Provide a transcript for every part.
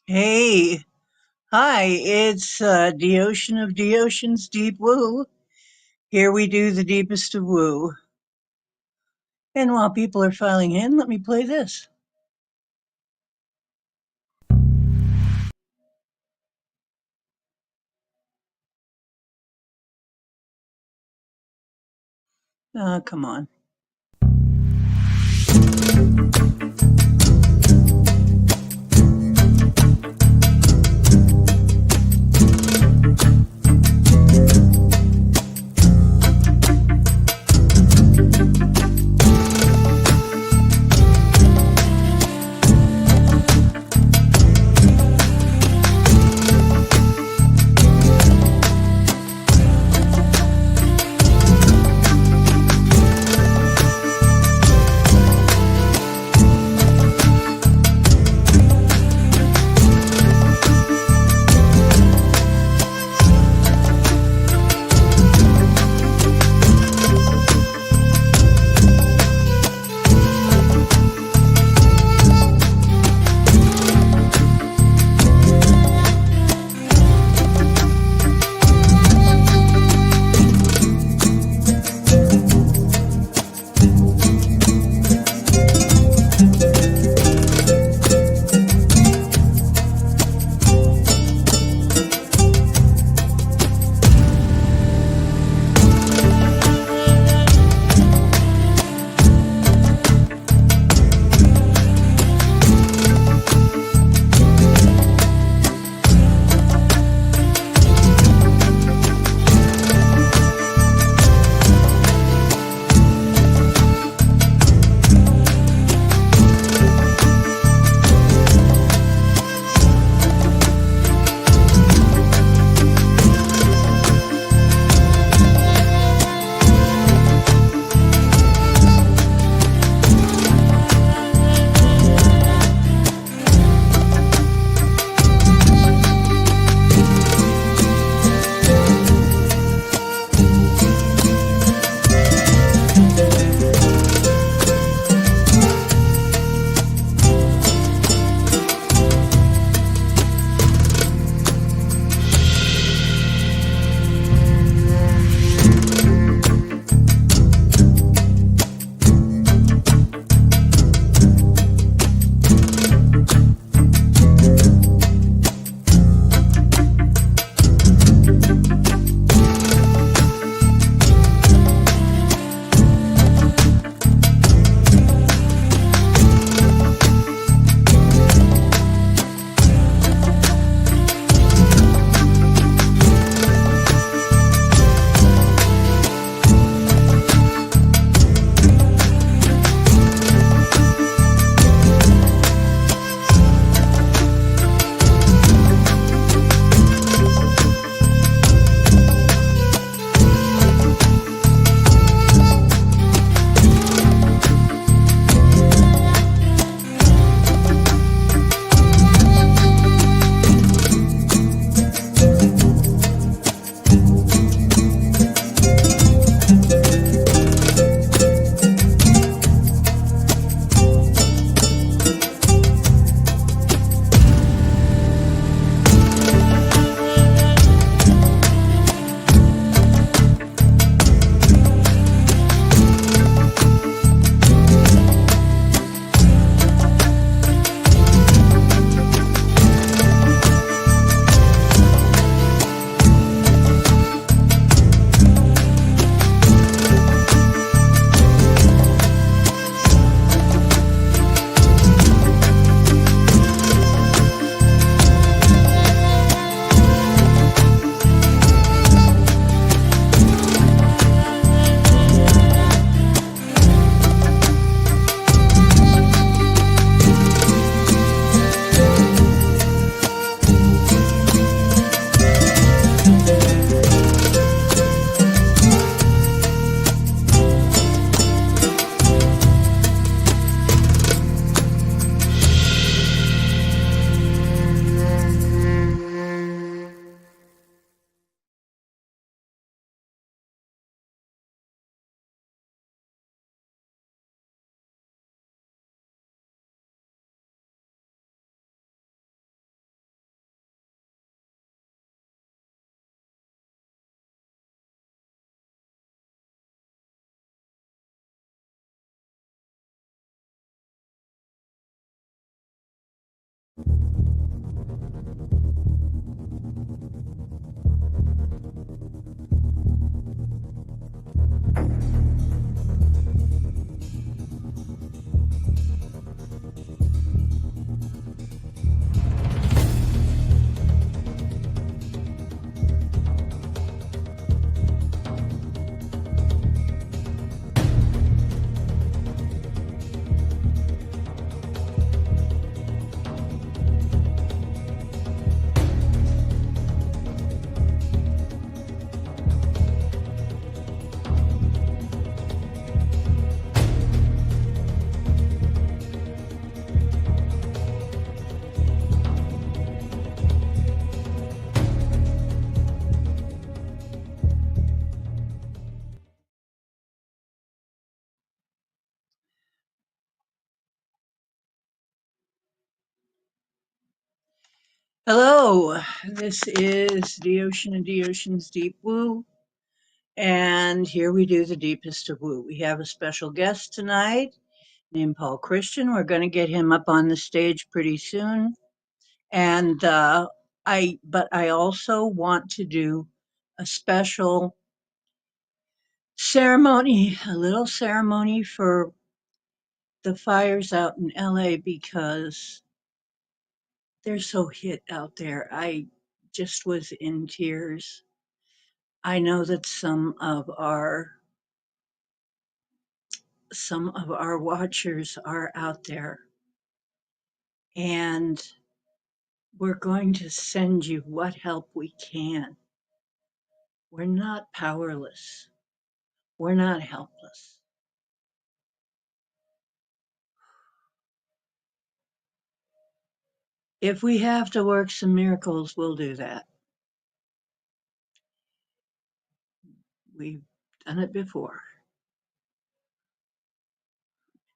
Hey, hi, it's the ocean of the oceans, Deep Woo. Here we do the deepest of woo. And while people are filing in, let me play this. Come on. Hello, this is the Ocean and the Ocean's Deep Woo, and here we do the deepest of woo. We have a special guest tonight named Paul Christian. We're going to get him up on the stage pretty soon, and but I also want to do a special ceremony, a little ceremony for the fires out in LA because they're so hit out there. I just was in tears. I know that some of our watchers are out there, and we're going to send you what help we can. We're not powerless. We're not helpless. If we have to work some miracles, we'll do that. We've done it before.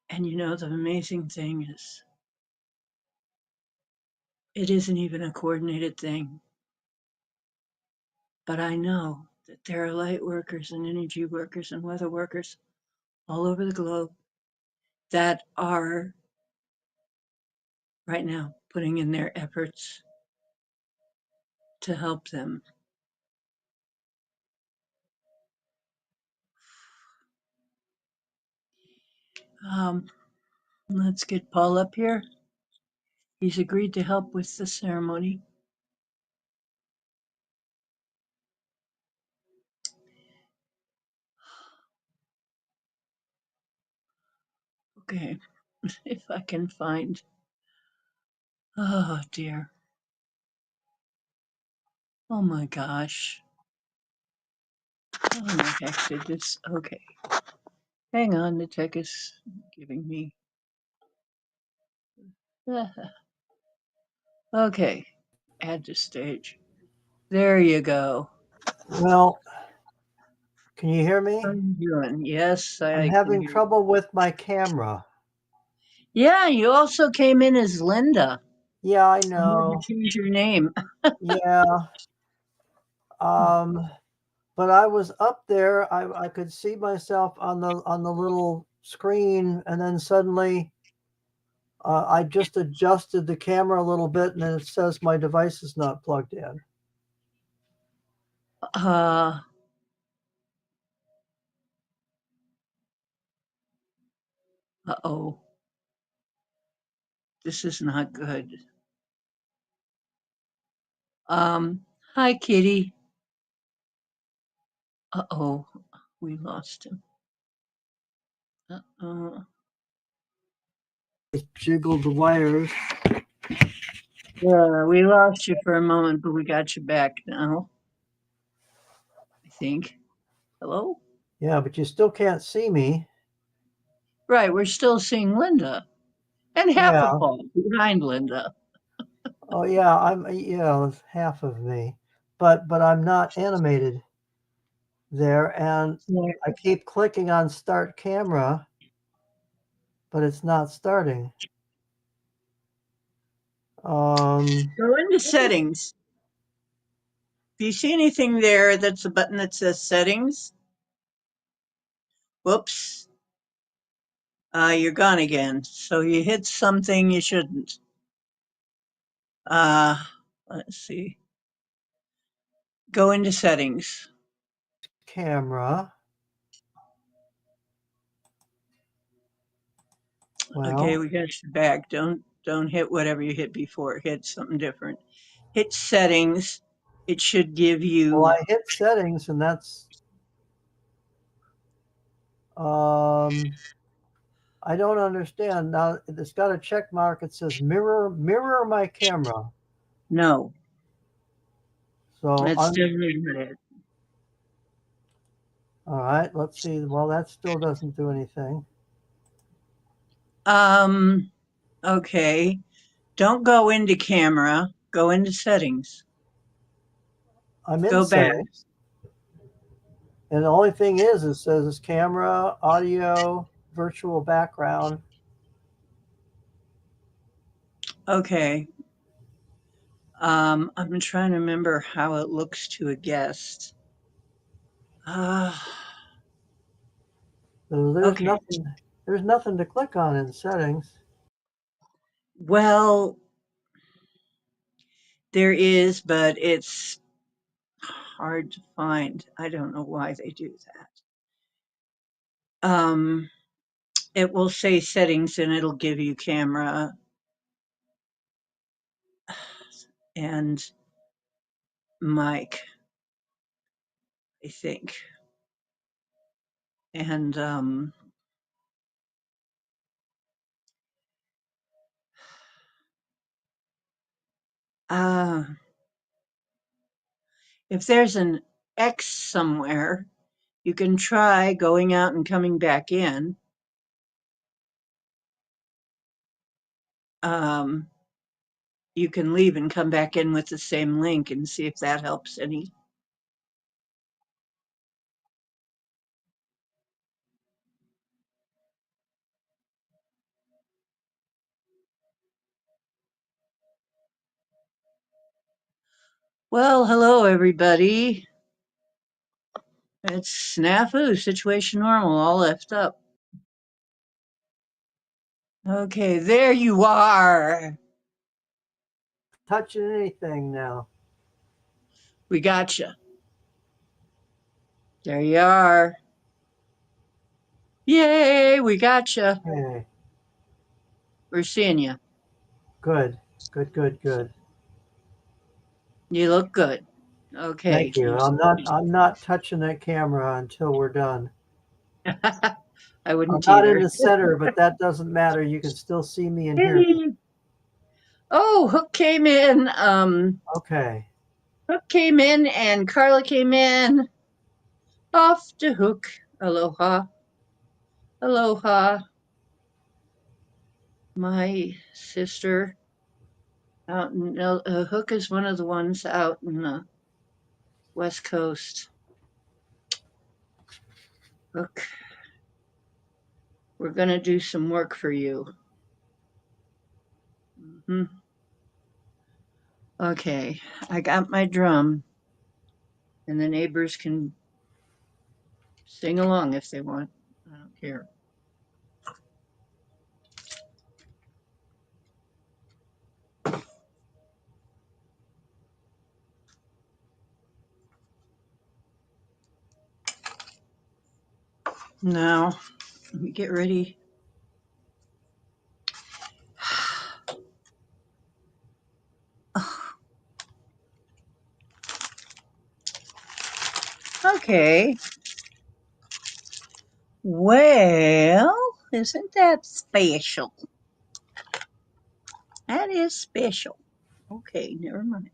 And you know, the amazing thing is, it isn't even a coordinated thing. But I know that there are light workers and energy workers and weather workers all over the globe that are right now putting in their efforts to help them. Um, let's get Paul up here. He's agreed to help with the ceremony. Okay, if I can find. Oh dear. Oh my gosh. How in the heck did this? Okay, hang on. The tech is giving me. Okay, add to stage. There you go. Well, can you hear How are me? you doing? Yes, I'm I can having hear you. trouble with my camera. Yeah, you also came in as Linda. Yeah, I I had to know. change your name. Yeah. Um, but I was up there. I could see myself on the little screen, and then suddenly I just adjusted the camera a little bit, and then it says my device is not plugged in. Uh, uh-oh. This is not good. Hi, Kitty. Uh-oh. We lost him. Uh-oh. Just jiggled the wires. Yeah, we lost you for a moment, but we got you back now, I think. Hello? Yeah, but you still can't see me. Right, we're still seeing Linda. And half of Yeah. Paul behind Linda. Oh, yeah. It's half of me, but I'm not animated there, and Yeah. I keep clicking on start camera, but it's not starting. Um, Go into settings. Do you see anything there that's a button that says settings? Whoops. You're gone again. So you hit something you shouldn't. Uh, let's see. Go into settings. camera. Okay, Well, we got you back. Don't hit whatever you hit before. Hit something different. Hit settings. It should give I you. hit settings, and that's um, I don't understand. Now it's got a check mark. It says mirror my camera. No, So that's definitely not it. all right, let's see. Well, that still doesn't do anything. Um. Okay. Don't go into camera. Go into settings. I'm in Go back. settings, and the only thing is, it says it's camera, audio, virtual background. Okay. I'm trying to remember how it looks to a guest. Uh, So okay. there's nothing to click on in settings. Well, there is, but it's hard to find. I don't know why they do that. It will say settings and it'll give you camera and mic, I think. And uh, if there's an X somewhere, you can try going out and coming back in. Um, you can leave and come back in with the same link and see if that helps any. Well, hello, everybody. It's snafu, situation normal, all left up. Okay, there you are. Touching anything now. We got you. There you are. Yay, we got you. Okay, We're seeing you. good, good, good, good. You look good. Okay, Thank you. keep. I'm not touching that camera until we're done. I I'm wouldn't not in either. the center, but that doesn't matter. You can still see me and hear me. Oh, Hook came in. Okay. Hook came in, and Carla came in. Off to Hook. Aloha, aloha. My sister out in Hook is one of the ones out in the West Coast. Hook, we're gonna do some work for you. Hmm. Okay, I got my drum, and the neighbors can sing along if they want. I don't care. Now, let me get ready. Okay. Well, isn't that special? That is special. Okay, never mind.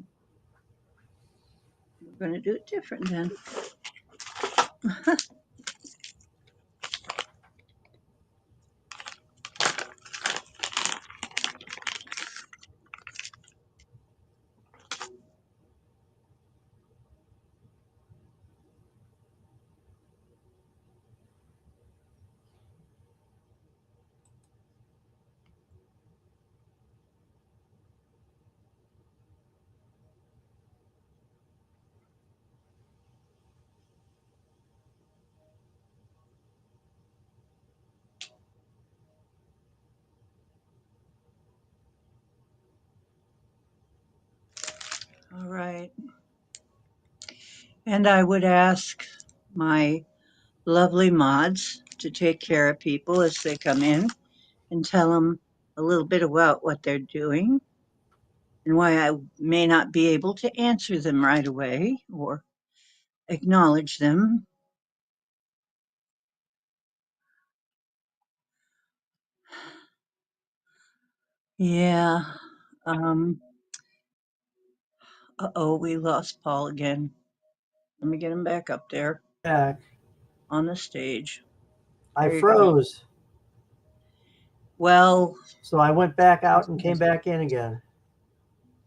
We're going to do it different then. All right. And I would ask my lovely mods to take care of people as they come in and tell them a little bit about what they're doing and why I may not be able to answer them right away or acknowledge them. Yeah. Um, uh-oh, we lost Paul again. Let me get him back up there Back. on the stage. I There you go. froze. Well, So I went back out and came back in again.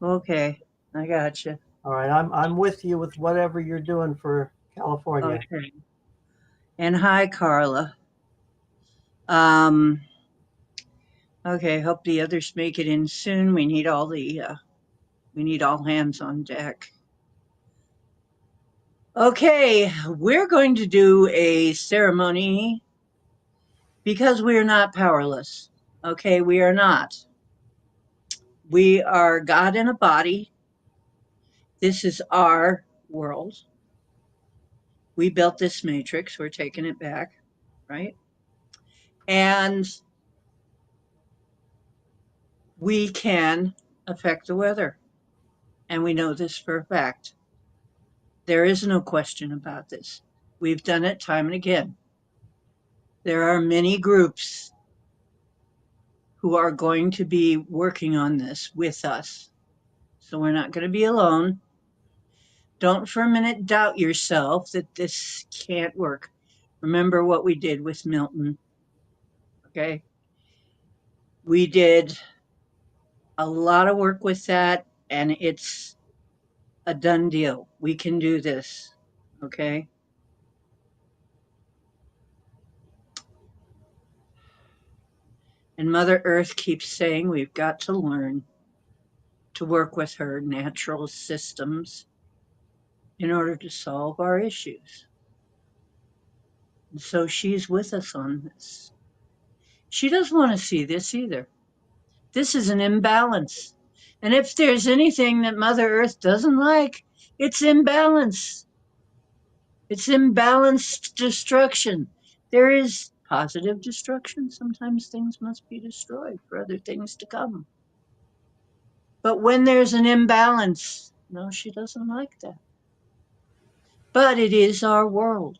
okay, I got you. All right, I'm with you with whatever you're doing for California. Okay. And hi, Carla. Um, okay, hope the others make it in soon. We need all the We need all hands on deck. Okay, we're going to do a ceremony because we are not powerless. Okay, we are not. We are God in a body. This is our world. We built this matrix. We're taking it back, right? And we can affect the weather. And we know this for a fact. There is no question about this. We've done it time and again. There are many groups who are going to be working on this with us. So we're not going to be alone. Don't for a minute doubt yourself that this can't work. Remember what we did with Milton, okay? We did a lot of work with that, and it's a done deal. We can do this, okay? And Mother Earth keeps saying we've got to learn to work with her natural systems in order to solve our issues. And so she's with us on this. She doesn't want to see this either. This is an imbalance. And if there's anything that Mother Earth doesn't like, it's imbalance. It's imbalanced destruction. There is positive destruction. Sometimes things must be destroyed for other things to come. But when there's an imbalance, no, she doesn't like that. But it is our world,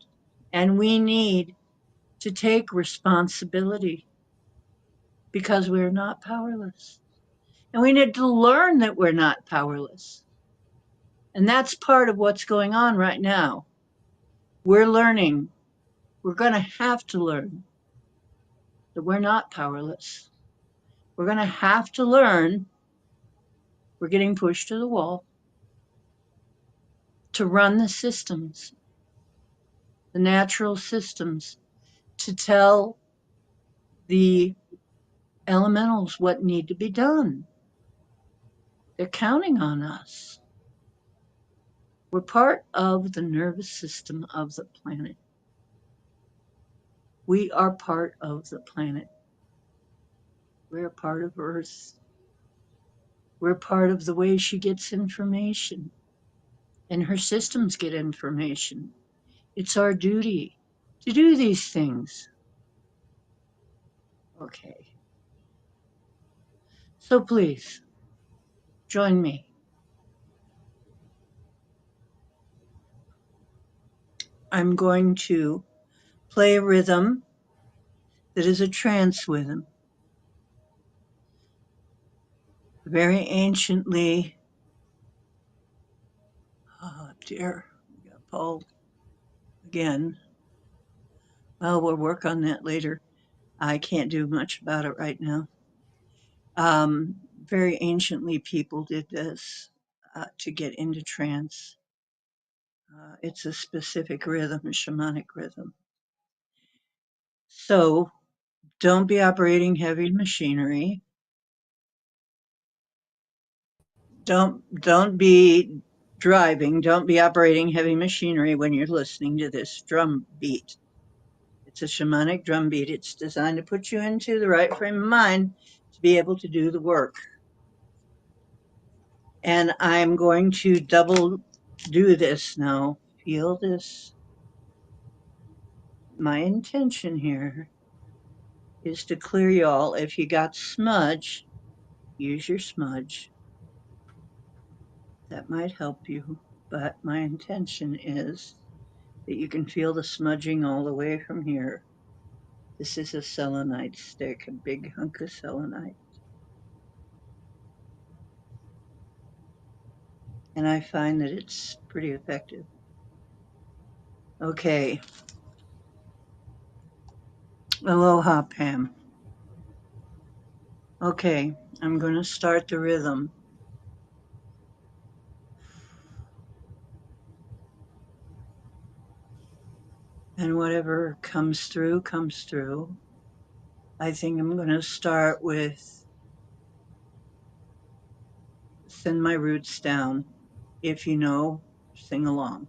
and we need to take responsibility because we're not powerless. And we need to learn that we're not powerless. And that's part of what's going on right now. We're learning, we're going to have to learn that we're not powerless. We're going to have to learn we're getting pushed to the wall to run the systems, the natural systems, to tell the elementals what need to be done. They're counting on us. We're part of the nervous system of the planet. We are part of the planet. We're part of Earth. We're part of the way she gets information, and her systems get information. It's our duty to do these things. Okay. So please, join me. I'm going to play a rhythm that is a trance rhythm, very anciently. Oh dear, we got Paul again. Well, we'll work on that later. I can't do much about it right now. Very anciently, people did this to get into trance. It's a specific rhythm, a shamanic rhythm. So don't be operating heavy machinery. Don't be driving. Don't be operating heavy machinery when you're listening to this drum beat. It's a shamanic drum beat. It's designed to put you into the right frame of mind to be able to do the work. And I'm going to double do this now. Feel this. My intention here is to clear y'all. If you got smudge, use your smudge. That might help you. But my intention is that you can feel the smudging all the way from here. This is a selenite stick, a big hunk of selenite. And I find that it's pretty effective. Okay. Aloha, Pam. Okay, I'm going to start the rhythm. And whatever comes through, comes through. I think I'm going to start with Send my roots down. If you know, sing along.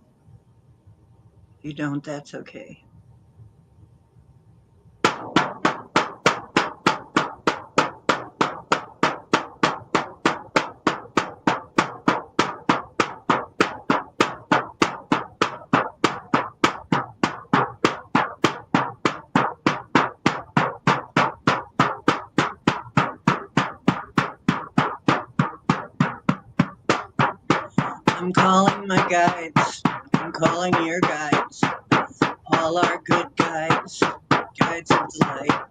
If you don't, that's okay. I'm calling my guides. I'm calling your guides. All our good guides, guides of delight.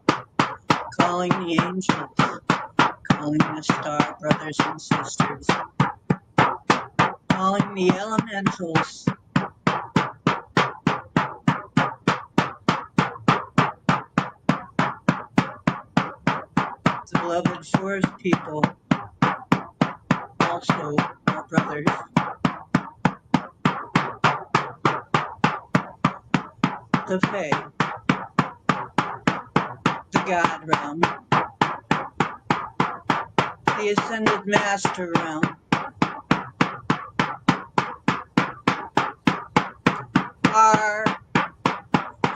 Calling the angels, calling the star brothers and sisters. Calling the elementals. The beloved forest people, also our brothers. The Fae, the God realm, the Ascended Master realm, our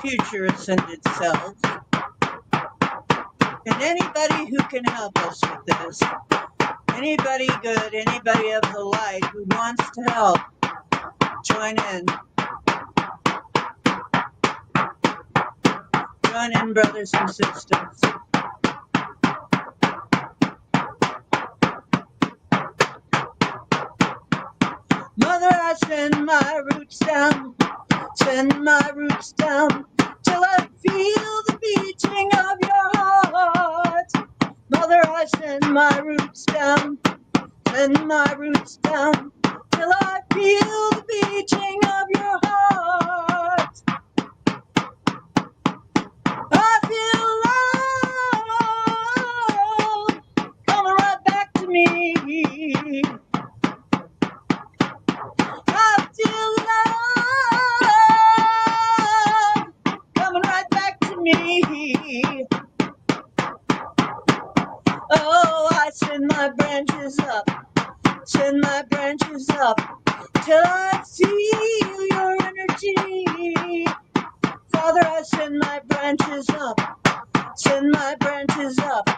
future ascended selves, and anybody who can help us with this, anybody good, anybody of the light who wants to help, join in. Join in, brothers and sisters. Mother, I send my roots down, send my roots down, till I feel the beating of your heart. Mother, I send my roots down, send my roots down, till I feel the beating of your heart. I feel love coming right back to me. I feel love coming right back to me. Oh, I send my branches up, send my branches up, till I feel your energy. Father, I send my branches up, send my branches up,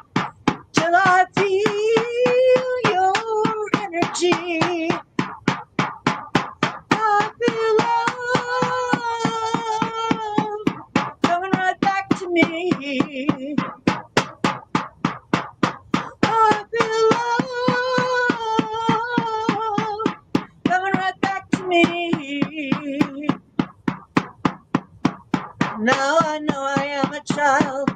till I feel your energy. I feel love coming right back to me. I feel love coming right back to me. Now I know I am a child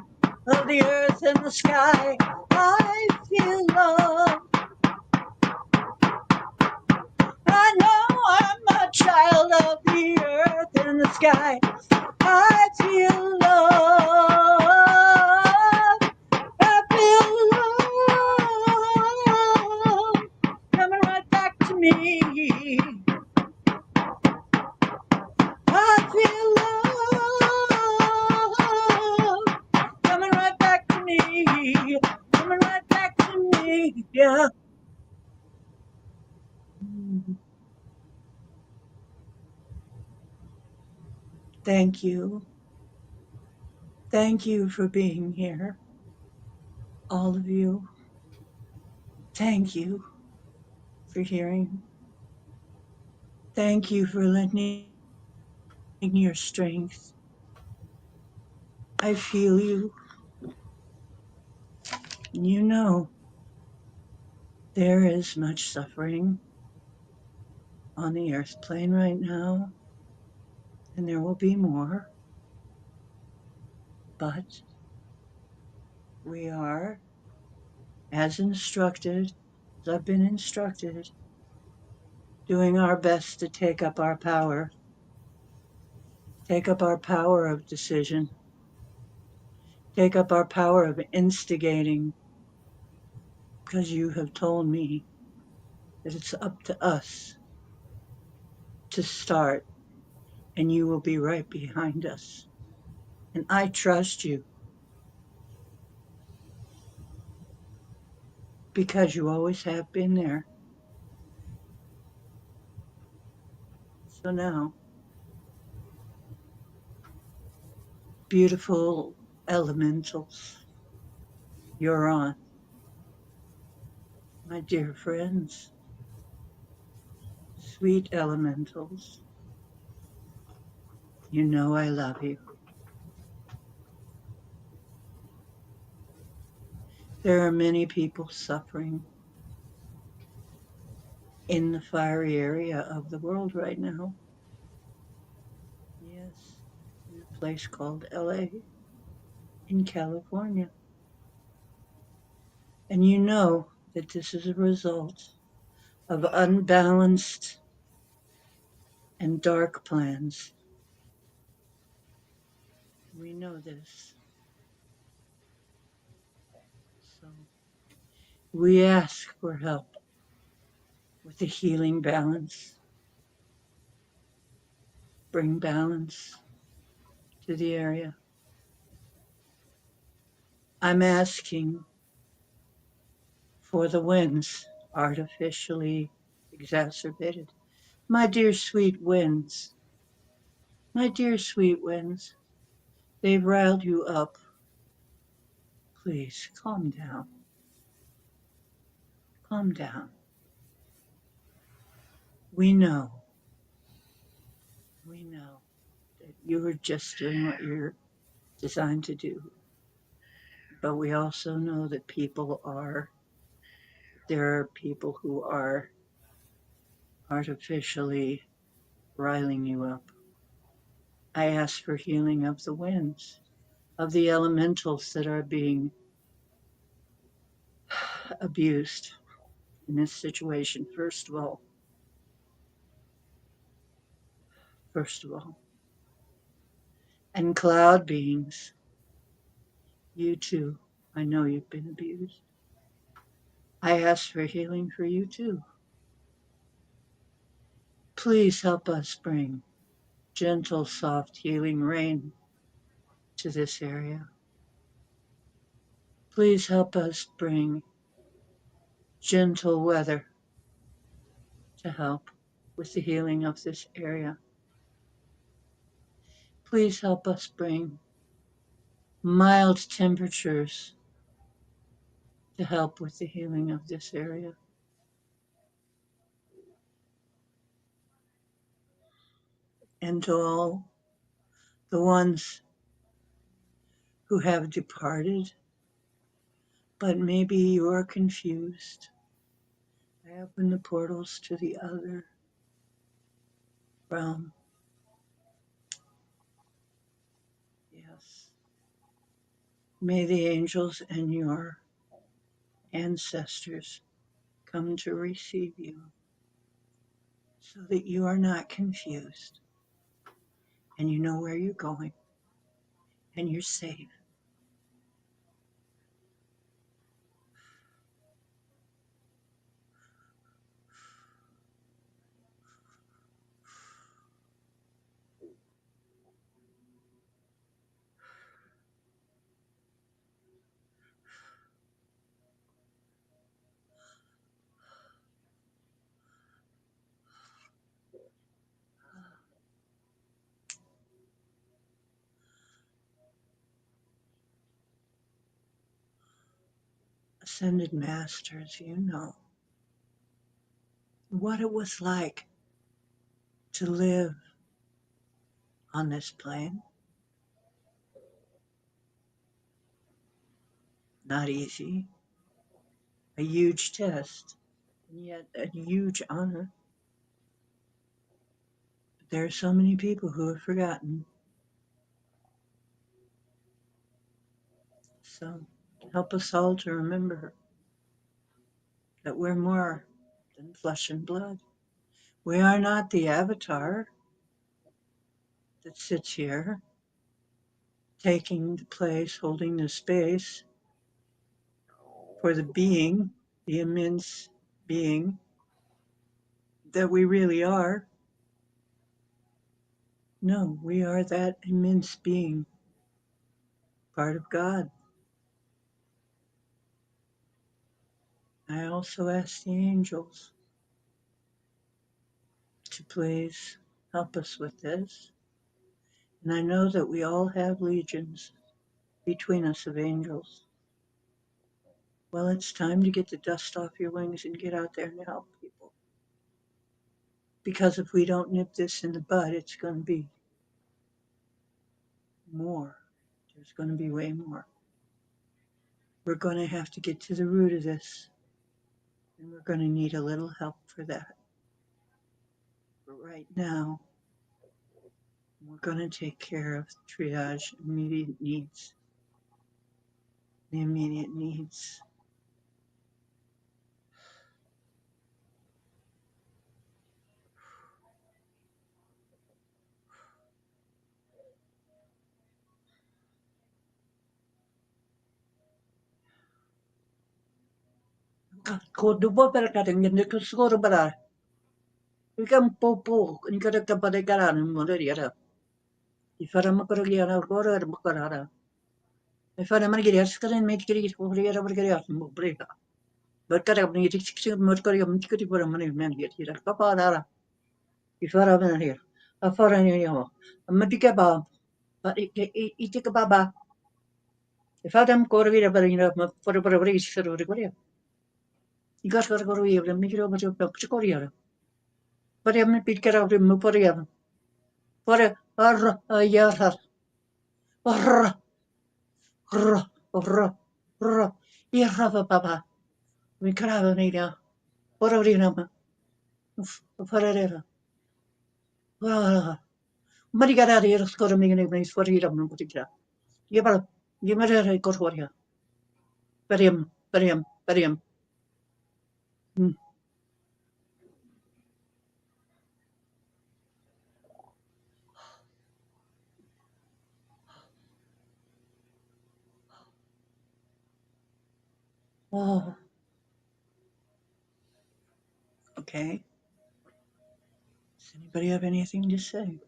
of the earth and the sky. I feel love. I know I'm a child of the earth and the sky. I feel love. I feel love coming right back to me. I feel love coming right back to me. Coming right back to me. Yeah. Thank you. Thank you for being here, all of you. Thank you for hearing. Thank you for lending your strength. I feel you. You know there is much suffering on the earth plane right now, and there will be more. But we are, as instructed, as I've been instructed, doing our best to take up our power of decision, take up our power of instigating, because you have told me that it's up to us to start, and you will be right behind us. And I trust you because you always have been there. So now, beautiful elementals, you're on. My dear friends, sweet elementals, you know I love you. There are many people suffering in the fiery area of the world right now. Yes, in a place called LA in California. And you know that this is a result of unbalanced and dark plans. We know this. So we ask for help with the healing balance. Bring balance to the area. I'm asking for the winds artificially exacerbated. My dear sweet winds, my dear sweet winds, they've riled you up. Please calm down. Calm down. We know, we know that you are just doing what you're designed to do. But we also know that there are people who are artificially riling you up. I ask for healing of the winds, of the elementals that are being abused in this situation. First of all, and cloud beings, you too. I know you've been abused. I ask for healing for you too. Please help us bring gentle, soft, healing rain to this area. Please help us bring gentle weather to help with the healing of this area. Please help us bring mild temperatures to help with the healing of this area. And to all the ones who have departed, but maybe you are confused, I open the portals to the other realm. Yes. May the angels and your ancestors come to receive you so that you are not confused and you know where you're going and you're safe. Ascended masters, you know what it was like to live on this plane. Not easy, a huge test, and yet a huge honor. But there are so many people who have forgotten. So help us all to remember that we're more than flesh and blood. We are not the avatar that sits here taking the place, holding the space for the being, the immense being that we really are. No, we are that immense being, part of God. I also ask the angels to please help us with this. And I know that we all have legions between us of angels. Well, it's time to get the dust off your wings and get out there and help people. Because if we don't nip this in the bud, it's going to be more. There's going to be way more. We're going to have to get to the root of this, and we're going to need a little help for that. But right now, we're going to take care of triage immediate needs. The immediate needs. Kodubo per kadang yang kusur bara. Ikam popo, ni kada kapade karan mo deriara. Ifara makaraliana kora makarara. Ifara margiri askaran met kiri kuriara margiri mo breka. Berkara ni tiktik merkari mtikati pura mani men yatira kapadara. Ifara ben here. Afara ni yamo. Amatika ba. But itika baba. Ifadam korvira barina for bris for Korea. You got to go here and make it over to Korea. But I'm pit care of him for a for a year. Irrava papa. We crave an idea. What are you number? For a Many got out here, score me in a place for you. Give up. Give me a record for you. Very him. Oh, okay. Does anybody have anything to say?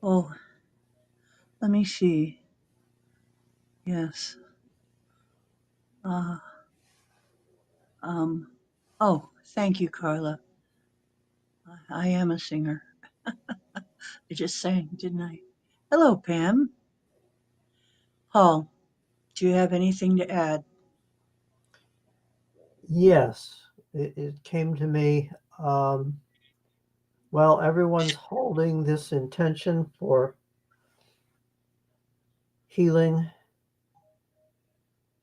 Oh, let me see. Yes. Uh, um, oh, thank you, Carla. I am a singer. I just sang, didn't I? Hello, Pam. Paul, do you have anything to add? Yes, it came to me. Well, everyone's holding this intention for healing,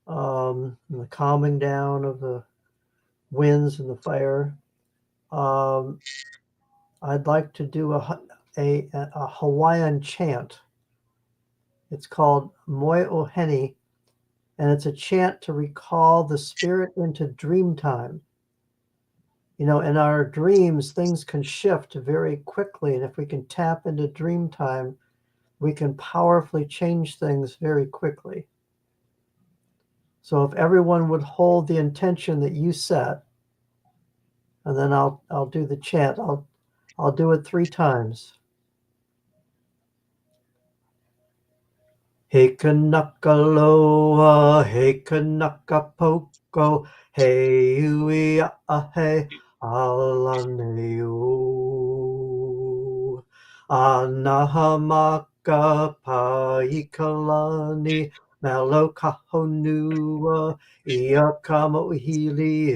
and the calming down of the winds and the fire. I'd like to do a Hawaiian chant. It's called Moi Oheni, and it's a chant to recall the spirit into dream time. You know, in our dreams, things can shift very quickly, and if we can tap into dream time, we can powerfully change things very quickly. So if everyone would hold the intention that you set, and then I'll do the chant. I'll do it 3 times. He kanakaloa, he kanakapoko, he ui a he alaneu. Anahamaka paikalani, malo kahonua, ia kamo hili.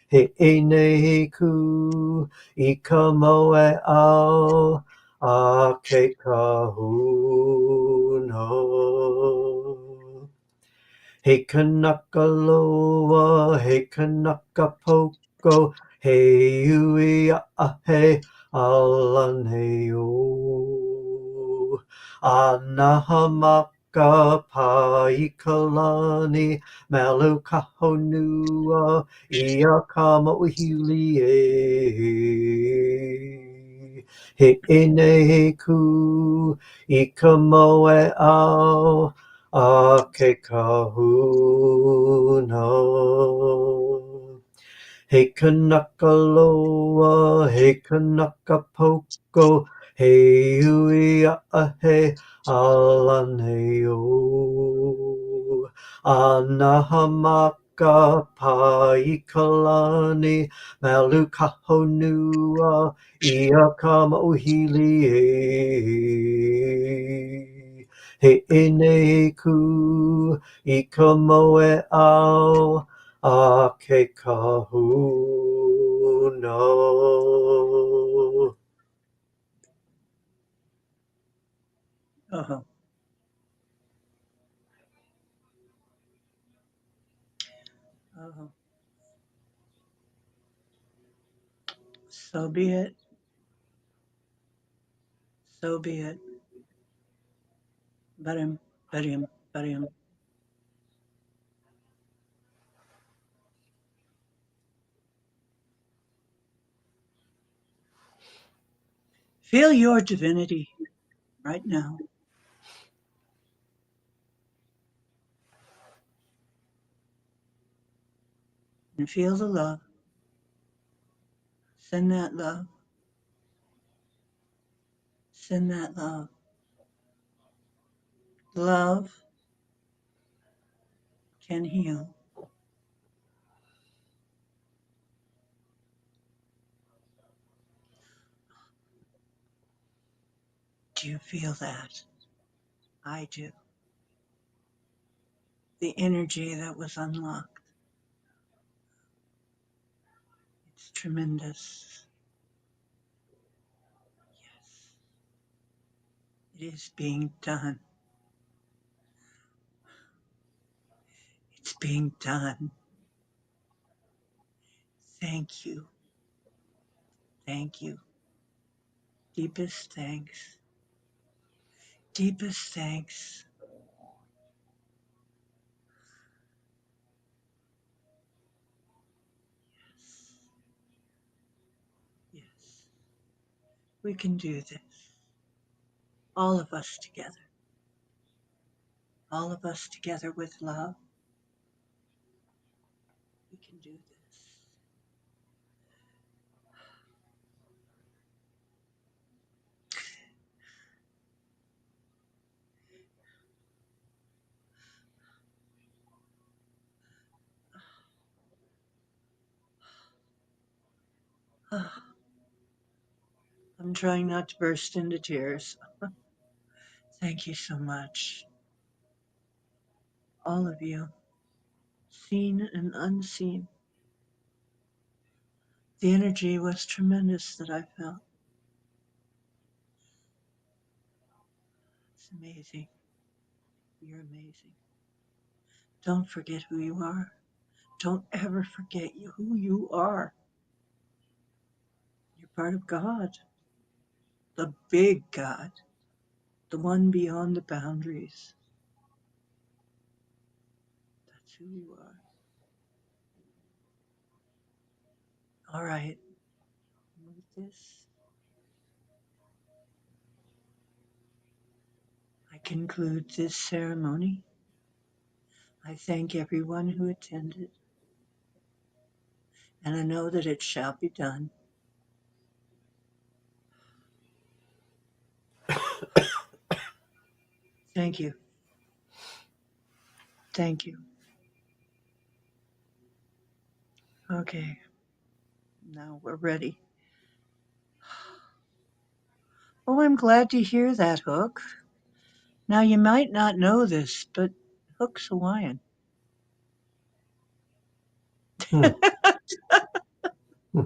He ene ku, I kamoe ao. Ake kahuna. He kanakaloa, he kanakapoko, he ui a he alaneo. Anahamaka paikalani, malu kahonua, ia kamo hili e. He ene ku, I kamoe ao, Ake kahuna. He kanakaloa, he kanakapoko, he ui a he alaneo. Anahamaka paikalani malukahonua iakamohili. He eneku ikamoe au ake kahuna. Uh-huh. Uh-huh. So be it. So be it. Barim, barim, barim. Feel your divinity right now and feel the love. Send that love. Send that love. Love can heal. Do you feel that? I do. The energy that was unlocked. It's tremendous. Yes, it is being done. It's being done. Thank you. Thank you. Deepest thanks. Deepest thanks. Yes. Yes. We can do this. All of us together. All of us together with love. We can do this. I'm trying not to burst into tears. Thank you so much. All of you, seen and unseen. The energy was tremendous that I felt. It's amazing. You're amazing. Don't forget who you are. Don't ever forget who you are. You're part of God, the big God, the one beyond the boundaries. That's who you are. All right. With this, I conclude this ceremony. I thank everyone who attended, and I know that it shall be done. Thank you. Thank you. Okay, now we're ready. Oh, I'm glad to hear that, Hook. Now, you might not know this, but Hook's Hawaiian. Hmm. Hmm.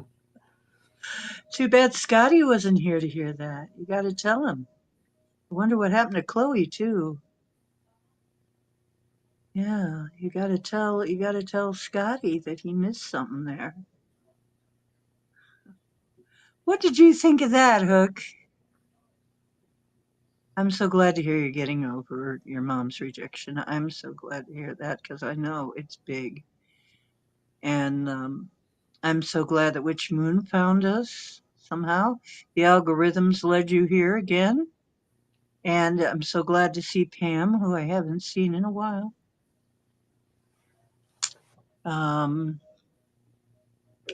Too bad Scotty wasn't here to hear that. You got to tell him. I wonder what happened to Chloe, too. Yeah, you got to tell Scotty that he missed something there. What did you think of that, Hook? I'm so glad to hear you're getting over your mom's rejection. I'm so glad to hear that because I know it's big. And I'm so glad that Witch Moon found us somehow. The algorithms led you here again. And I'm so glad to see Pam, who I haven't seen in a while. Um,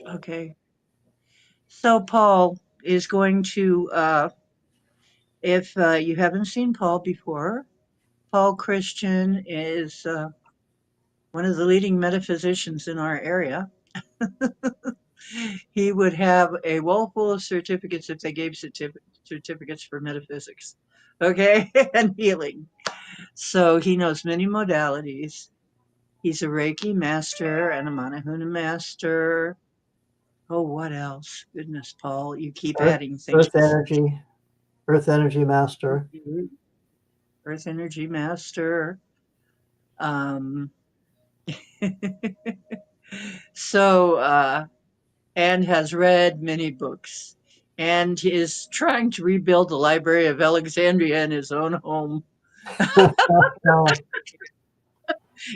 okay. So Paul is going to, if you haven't seen Paul before, Paul Christian is one of the leading metaphysicians in our area, he would have a wall full of certificates if they gave certificates for metaphysics, okay, and healing. So he knows many modalities. He's a Reiki master and a Manahuna master. Oh, what else? Goodness, Paul, you keep Earth, adding earth things. energy, earth energy master. Earth energy master. Um, so, and has read many books and is trying to rebuild the Library of Alexandria in his own home No,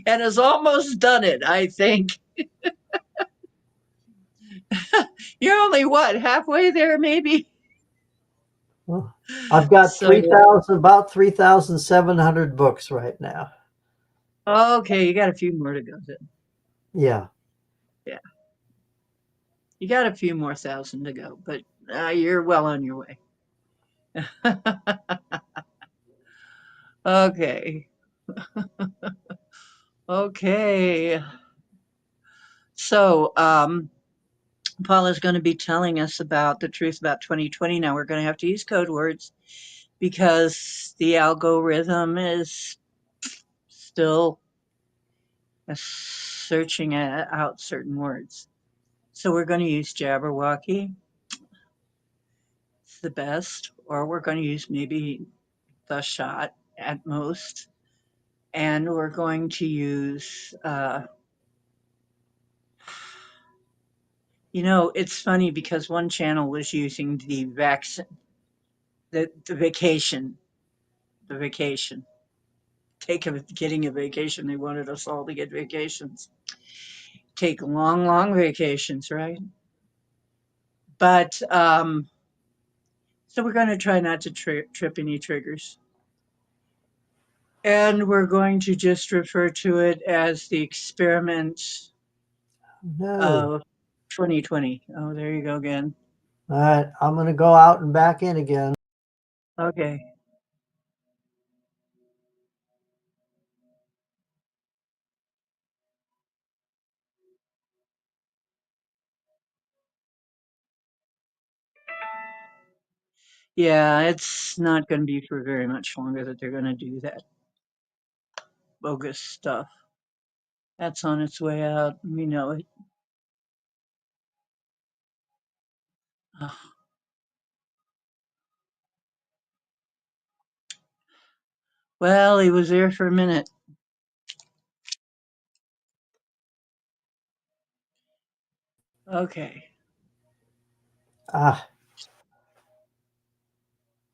and has almost done it, I think. You're only what, halfway there, maybe? well, I've got So, 3,000, about 3,700 books right now. okay, you got a few more to go then. Yeah. Yeah, you got a few more thousand to go, but you're well on your way. Okay. Okay. So, Paul is going to be telling us about the truth about 2020. Now, we're going to have to use code words because the algorithm is still searching out certain words. So, we're going to use Jab-r-woky. It's the best, or we're going to use maybe the shot at most. And we're going to use, it's funny because one channel was using the vaccine, the vacation, the vacation. Getting a vacation. They wanted us all to get vacations. Take long, long vacations, right? But so we're going to try not to trip any triggers. And we're going to just refer to it as the experiment No. of 2020. Oh, there you go again. All right. I'm going to go out and back in again. Okay. Yeah, it's not going to be for very much longer that they're going to do that bogus stuff. That's on its way out. We know it. Ugh. Well, he was there for a minute. Okay. Ah,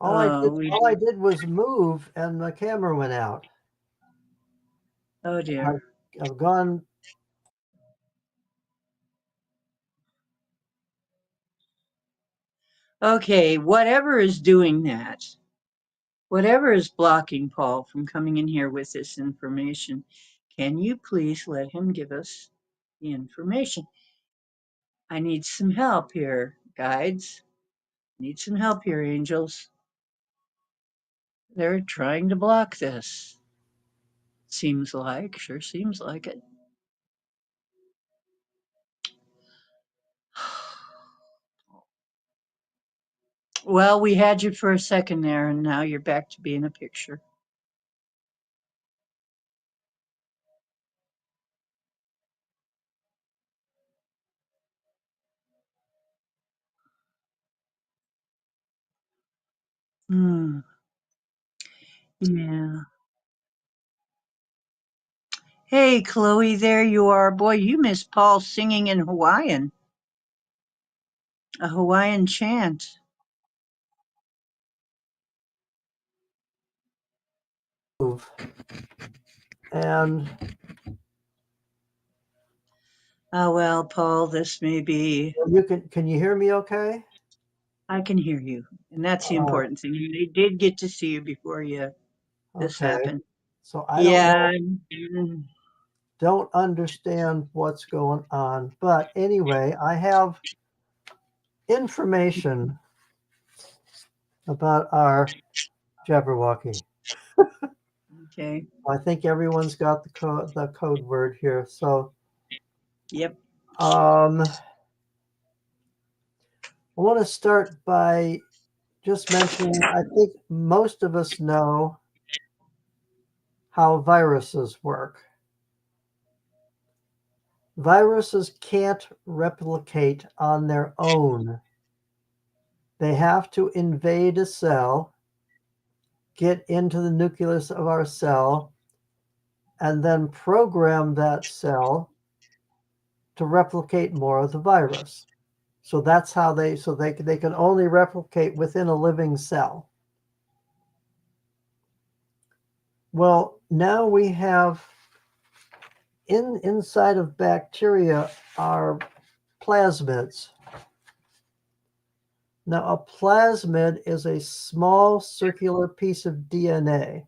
We. all I did was move and the camera went out. Oh I've, dear. I've gone. Okay, whatever is doing that, whatever is blocking Paul from coming in here with this information, can you please let him give us the information? I need some help here, guides. Need some help here, angels. They're trying to block this. Seems like, sure seems like it. Well, we had you for a second there, and now you're back to being a picture. Hmm. Yeah. Hey, Chloe, there you are. Boy, you missed Paul singing in Hawaiian, a Hawaiian chant. Move. And Oh, well, Paul, this may be. can you hear me okay? I can hear you. And that's the Uh, important thing. They did get to see you before this okay. happened. So I don't Yeah. know, don't understand what's going on. But anyway, I have information about our Jabberwocky. Okay. I think everyone's got the code word here. So Yep. I want to start by just mentioning I think most of us know how viruses work. Viruses can't replicate on their own. They have to invade a cell, get into the nucleus of our cell, and then program that cell to replicate more of the virus. So that's how they can only replicate within a living cell. Well, now we have inside of bacteria are plasmids. Now, a plasmid is a small circular piece of DNA.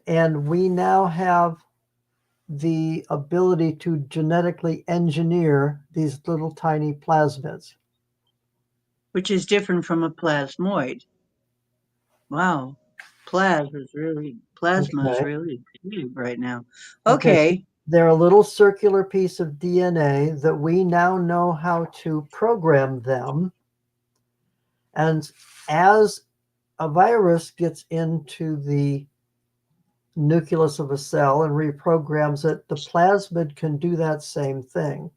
And we now have the ability to genetically engineer these little tiny plasmids. Which is different from a plasmoid. Wow. Plasma is Okay. really big right now. Okay. So Okay. they're a little circular piece of DNA that we now know how to program them. And as a virus gets into the nucleus of a cell and reprograms it, the plasmid can do that same thing.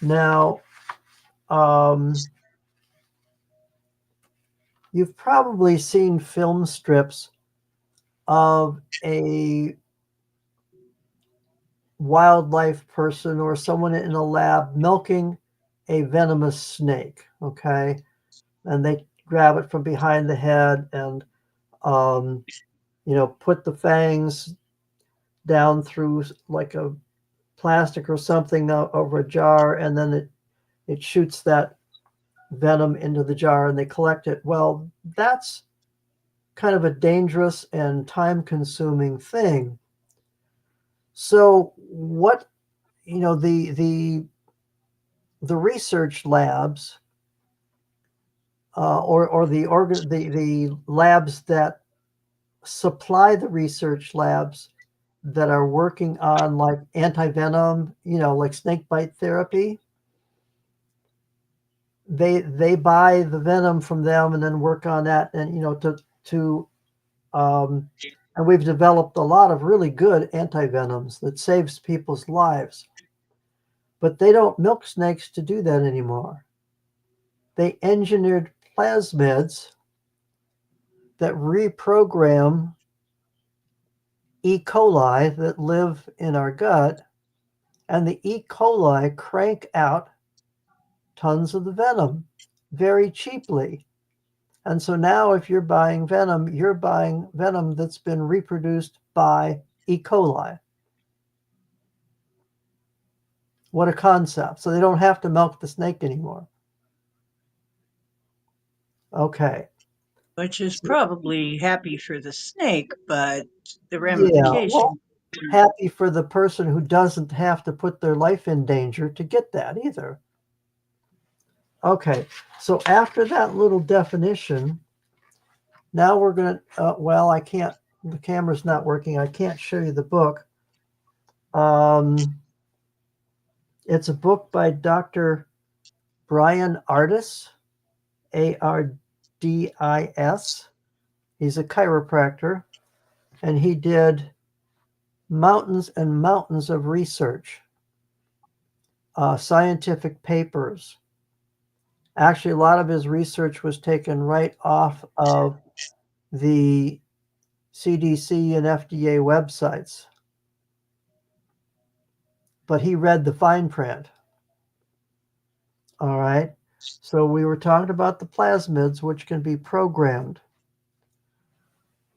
Now, you've probably seen film strips of a wildlife person or someone in a lab milking a venomous snake, okay? And they grab it from behind the head and, put the fangs down through like a plastic or something over a jar, and then it shoots that venom into the jar and they collect it. Well, that's kind of a dangerous and time consuming thing. So what the research labs or the labs that supply the research labs that are working on like anti-venom, like snake bite therapy, they buy the venom from them and then work on that, and to and we've developed a lot of really good anti-venoms that saves people's lives. But they don't milk snakes to do that anymore. They engineered plasmids that reprogram E. coli that live in our gut, and the E. coli crank out tons of the venom very cheaply. And so now, if you're buying venom, you're buying venom that's been reproduced by E. coli. What a concept. So they don't have to milk the snake anymore. Okay. Which is So, probably happy for the snake, but the yeah. Well, ramification. happy for the person who doesn't have to put their life in danger to get that either. Okay. So after that little definition, now we're going to, I can't, the camera's not working. I can't show you the book. It's a book by Dr. Brian Ardis, Ardis. He's a chiropractor, and he did mountains and mountains of research, scientific papers. Actually, a lot of his research was taken right off of the CDC and FDA websites, but he read the fine print. All right. So we were talking about the plasmids, which can be programmed.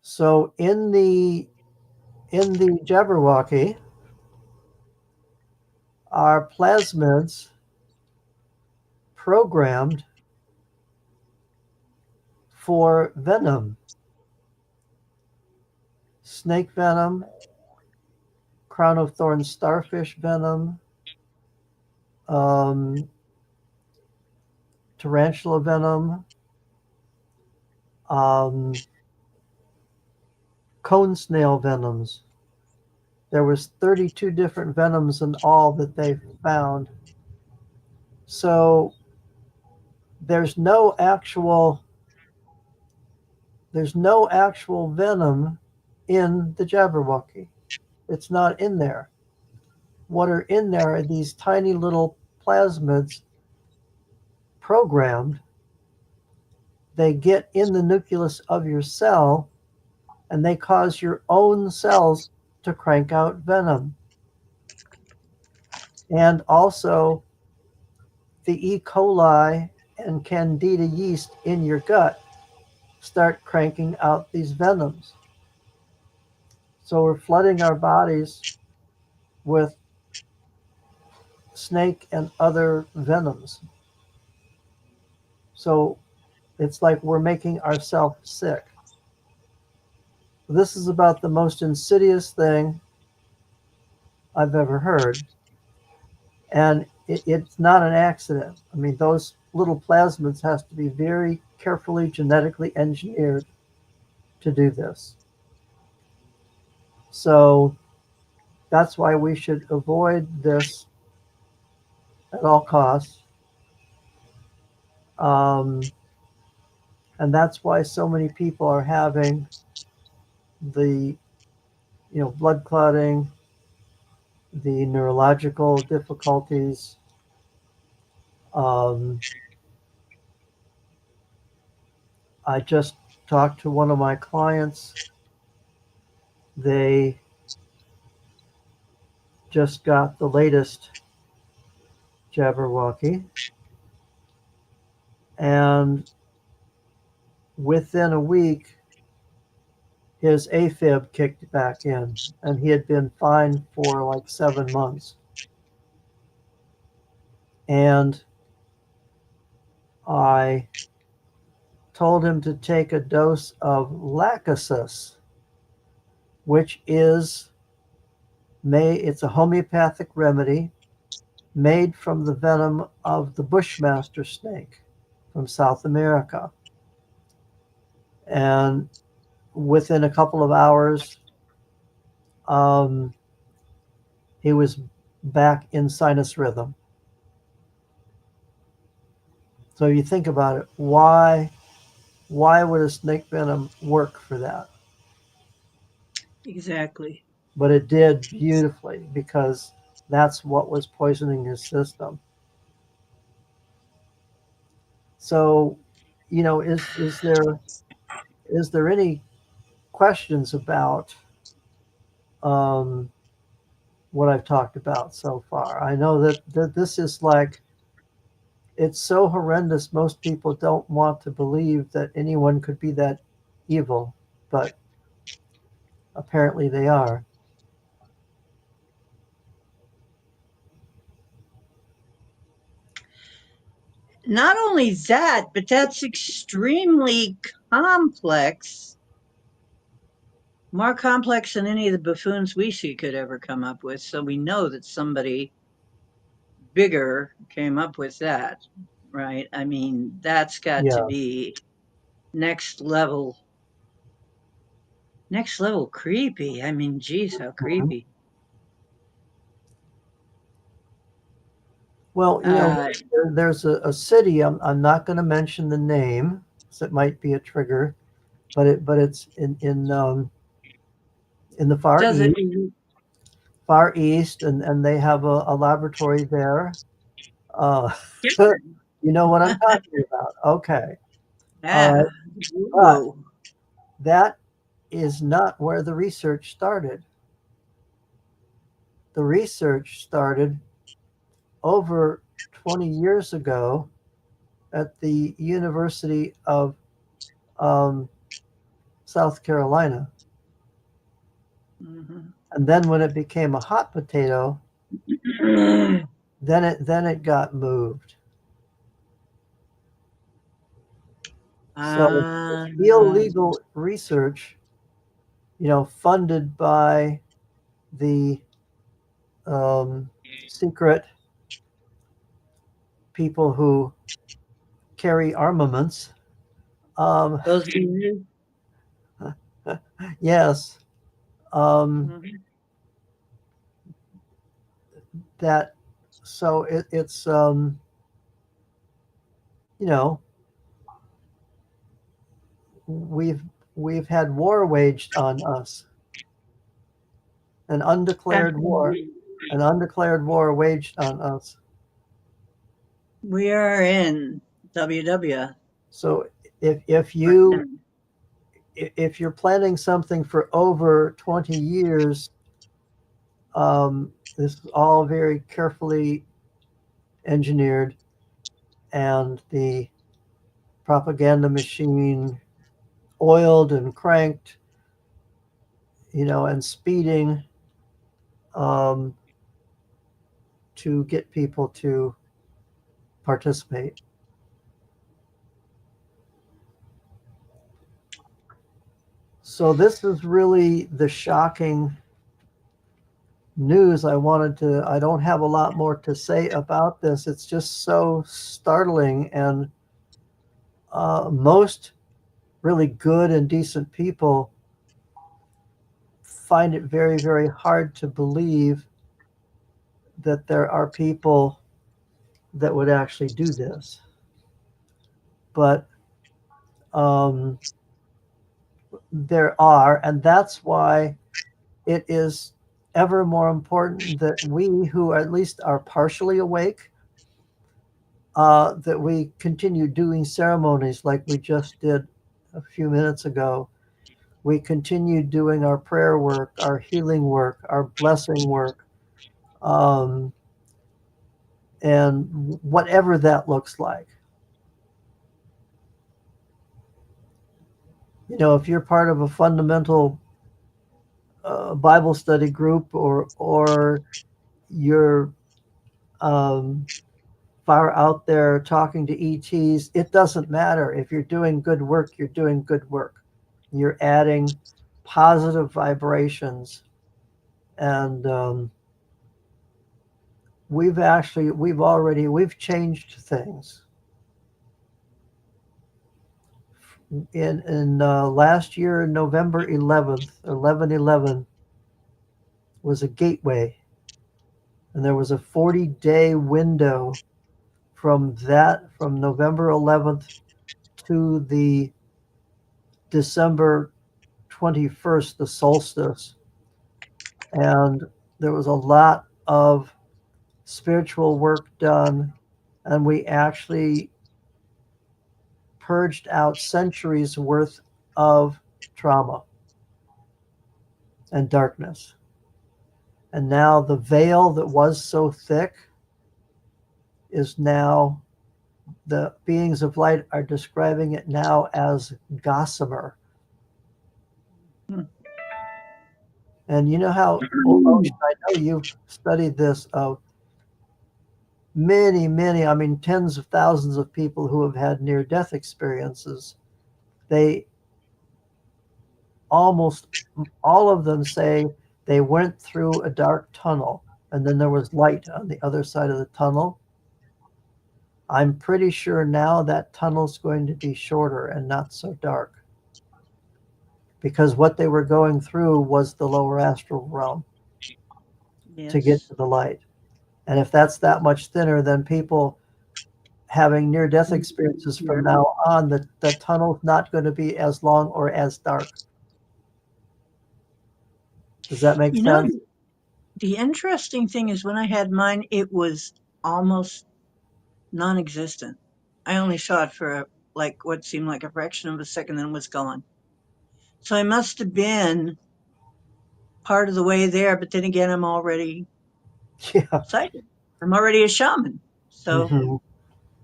So in the Jab-r-woky are plasmids programmed for venom, snake venom, crown of thorns starfish venom, um, tarantula venom, um, cone snail venoms. There was 32 different venoms in all that they found. So there's no actual there's no actual venom in the Jab-r-woky. It's not in there. What are in there are these tiny little plasmids programmed. They get in the nucleus of your cell and they cause your own cells to crank out venom. And also, the E. coli and candida yeast in your gut start cranking out these venoms. So we're flooding our bodies with snake and other venoms. So it's like we're making ourselves sick. This is about the most insidious thing I've ever heard. And it's not an accident. I mean, those little plasmids has to be very carefully genetically engineered to do this. So that's why we should avoid this at all costs. Um, and that's why so many people are having the blood clotting, the neurological difficulties. Um, I just talked to one of my clients. They just got the latest Jab-r-woky, and within a week, his AFib kicked back in, and he had been fine for like 7 months. And I told him to take a dose of lachesis, which it's a homeopathic remedy made from the venom of the bushmaster snake from South America. And within a couple of hours, um, he was back in sinus rhythm. So you think about it, why would a snake venom work for that? Exactly. But it did beautifully because that's what was poisoning his system. So, is there any questions about um, what I've talked about so far? I know that this is like, it's so horrendous. Most people don't want to believe that anyone could be that evil, but apparently they are. Not only that, but that's extremely complex, more complex than any of the buffoons we see could ever come up with. So we know that somebody bigger came up with that, right? I mean, that's got to Yeah. be next level, next level creepy. I mean, geez, how Mhm. creepy. Well, Uh, there's a city. I'm not going to mention the name, so it might be a trigger, but it's in the does it? Far East, and they have a laboratory there. Uh, you know what I'm talking about? Okay, all Yeah. right, but Whoa. that is not where the research started. The research started over 20 years ago at the University of um, South Carolina. Mhm. And then when it became a hot potato, then it got moved. So uh, it's illegal research, funded by the um, secret people who carry armaments. Um, Those of you. yes. Um, Mhm. that so it's you know we've we've had war waged on us, an undeclared war, Absolutely. an undeclared war waged on us. We are in WW So if right now. you if you're planning something for over 20 years, this is all very carefully engineered, and the propaganda machine oiled and cranked, and speeding, um, to get people to participate. So this is really the shocking news. I don't have a lot more to say about this. It's just so startling, and most really good and decent people find it very, very hard to believe that there are people that would actually do this. But um, there are, and that's why it is ever more important that we who at least are partially awake, that we continue doing ceremonies like we just did a few minutes ago. We continue doing our prayer work, our healing work, our blessing work, um, and whatever that looks like. If you're part of a fundamental Bible study group, or you're um, far out there talking to ETs, it doesn't matter. If you're doing good work, you're doing good work. You're adding positive vibrations, and we've changed things. In last year, November 11th, 11/11 was a gateway, and there was a 40-day window from November 11th to the December 21st, the solstice. And there was a lot of spiritual work done, and we actually purged out centuries worth of trauma and darkness. And now the veil that was so thick is now, the beings of light are describing it now as gossamer. Hmm. And you know how, Ocean, I know you've studied this, of many, many, I mean, tens of thousands of people who have had near death experiences. They almost all of them say they went through a dark tunnel and then there was light on the other side of the tunnel. I'm pretty sure now that tunnel's going to be shorter and not so dark, because what they were going through was the lower astral realm to get Yes. to the light. And if that's that much thinner, then people having near death experiences from Here. now on, the tunnel's not going to be as long or as dark. Does that make You know, sense? the interesting thing is when I had mine, it was almost non-existent. I only saw it for like what seemed like a fraction of a second, then it was gone. So I must have been part of the way there, but then again, I'm already Yeah. psychic. I'm already a shaman. So Hmm.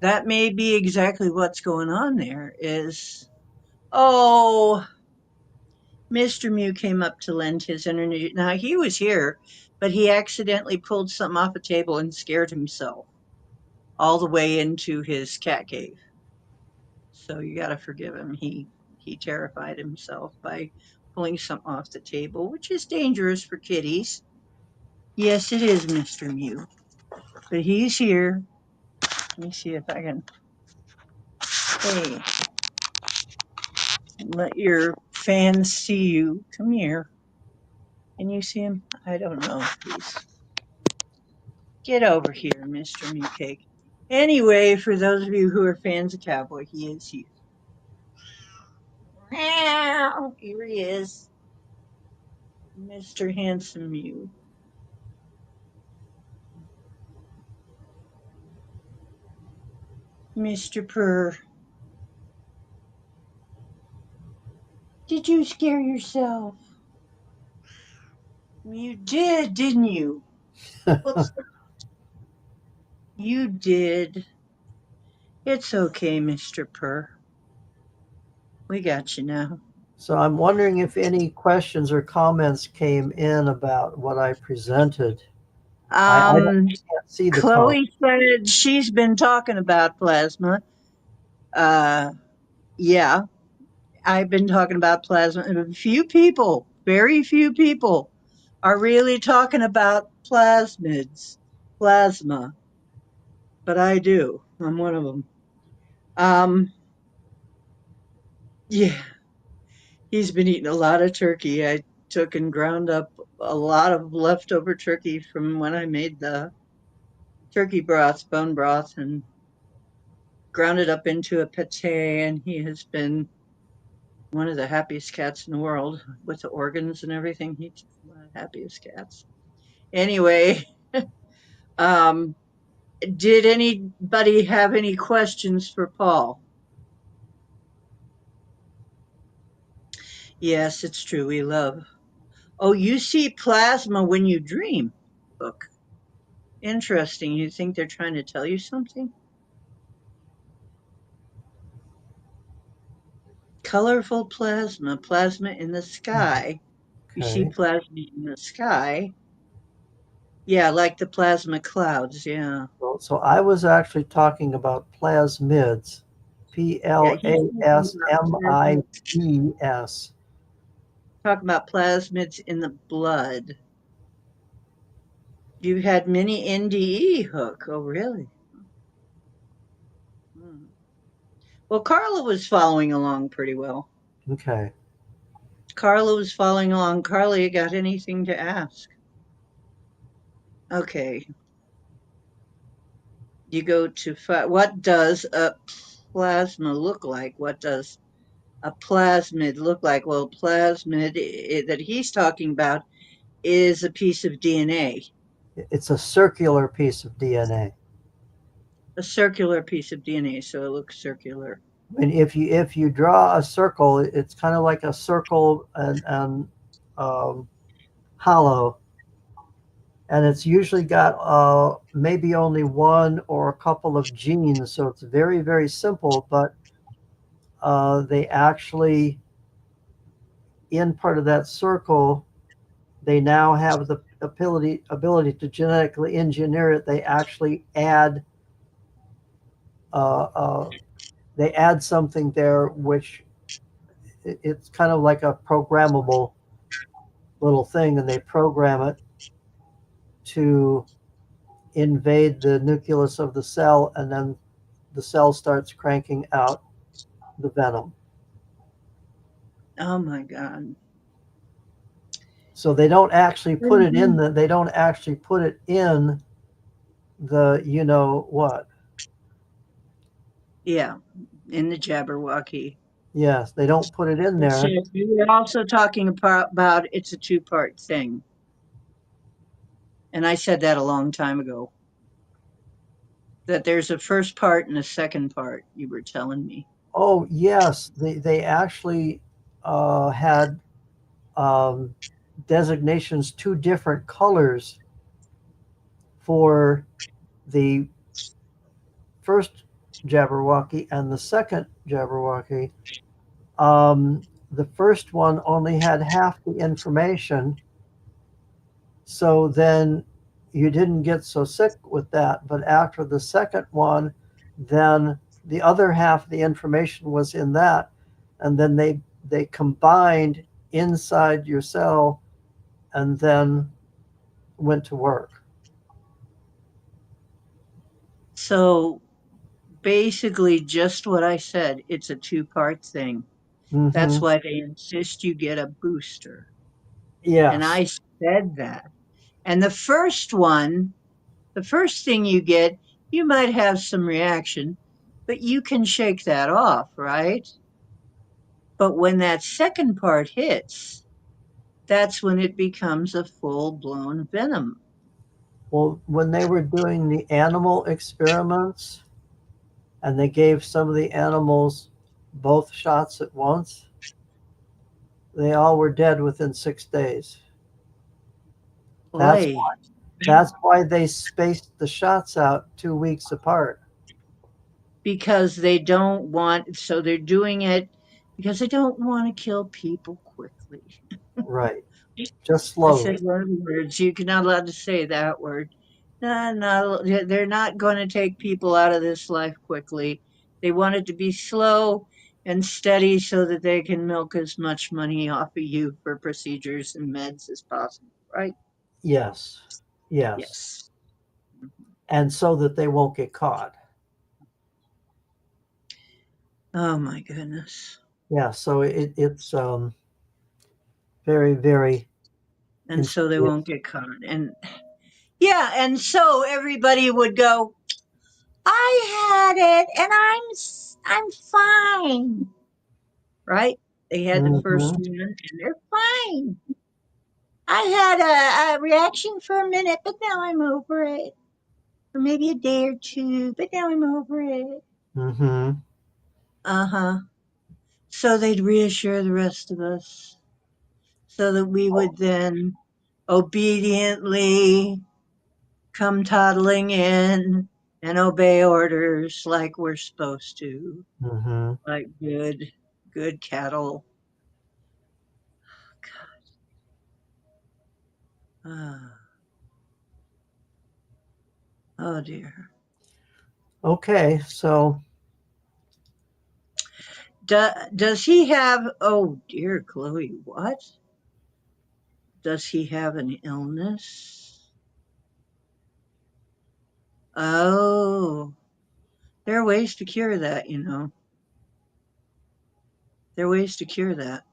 that may be exactly what's going on there is, oh, Mr. Mew came up to lend his energy. Now he was here, but he accidentally pulled something off a table and scared himself all the way into his cat cave. So you got to forgive him. He terrified himself by pulling something off the table, which is dangerous for kitties. Yes, it is, Mr. Mew. But he's here. Let me see if I can. Hey, Let your fans see you. Come here. Can you see him? I don't know. Please get over here, Mr. Newcake. Anyway, for those of you who are fans of Cowboy, he is here. Meow. Here he is, Mr. Handsome Mew. Mr. Purr. Did you scare yourself? You did, didn't you? Whoops. You did. It's okay, Mr. Purr. We got you now. So I'm wondering if any questions or comments came in about what I presented. I Um, can't see the comment. Chloe said she's been talking about plasma. Uh, yeah, I've been talking about plasma. And a few people, very few people, are really talking about plasma, but I do. I'm one of them. Um, yeah, he's been eating a lot of turkey. I took and ground up a lot of leftover turkey from when I made the turkey broth, bone broth, and ground it up into a pate. And he has been one of the happiest cats in the world with the organs and everything. He's one of the happiest cats. Anyway, um, did anybody have any questions for Paul? Yes, it's true. We love. Oh, you see plasma when you dream. Look, interesting. You think they're trying to tell you something? Colorful plasma, plasma in the sky. You see Okay. plasma in the sky. Yeah, like the plasma clouds. Yeah. So I was actually talking about plasmids, P Yeah, L he's A talking S about M I plasmids. D S. Talking about plasmids in the blood. You had mini NDE hook. Oh, really? Hmm. Well, Carla was following along pretty well. Okay. Carla was following along. Carla, you got anything to ask? Okay. You go to what does a plasma look like? What does a plasmid look like? Well, plasmid that he's talking about is a piece of DNA, It's a circular piece of DNA. a circular piece of DNA, so it looks circular. And if you draw a circle, it's kind of like a circle and hollow, and it's usually got maybe only one or a couple of genes. So it's very very simple, but they actually in part of that circle they now have the ability to genetically engineer it. Uh, uh, they add something there which it's kind of like a programmable little thing, and they program it to invade the nucleus of the cell, and then the cell starts cranking out the venom. Oh my God. So they don't actually put it in Mhm. the they don't actually put it in the you know what. Yeah, in the Jabberwocky. Yes, they don't put it in So there. we were also talking about it's a two-part thing. And I said that a long time ago, that there's a first part and a second part, you were telling me. Oh yes, they actually had um, designations, two different colors for the first Jabberwocky and the second Jabberwocky. The first one only had half the information, so then you didn't get so sick with that. But after the second one, then the other half of the information was in that, and then they combined inside your cell and then went to work. So basically, just what I said, it's a two-part thing. That's Mm-hmm. why they insist you get a booster. And Yes. I said that. And the first thing you get, you might have some reaction, but you can shake that off, right? But when that second part hits, that's when it becomes a full blown venom. Well, when they were doing the animal experiments and they gave some of the animals both shots at once, they all were dead within 6 days. That's Boy, that's why they spaced the shots out 2 weeks apart. because they don't want, so they're doing it because they don't want to kill people quickly. Right. Just I said slowly. one of the words. You're not allowed to say that word. No, no, they're not going to take people out of this life quickly. They want it to be slow and steady so that they can milk as much money off of you for procedures and meds as possible, right? Yes. Yes. Yes. And so that they won't get caught. Oh my goodness. Yeah, so it's very, very And so they insidious. won't get caught. And yeah, and so everybody would go, I had it and I'm fine, right? They had the first Mm-hmm. one and they're fine. I had a reaction for a minute, but now I'm over it. Or maybe a day or two, but now I'm over it. Mm-hmm. Uh huh. So they'd reassure the rest of us so that we would then obediently come toddling in and obey orders like we're supposed to, Mm-hmm. like good cattle. Ah, oh dear. Okay, so Does he have, oh dear, Chloe, what? Does he have an illness? Oh, there are ways to cure that, you know. There are ways to cure that.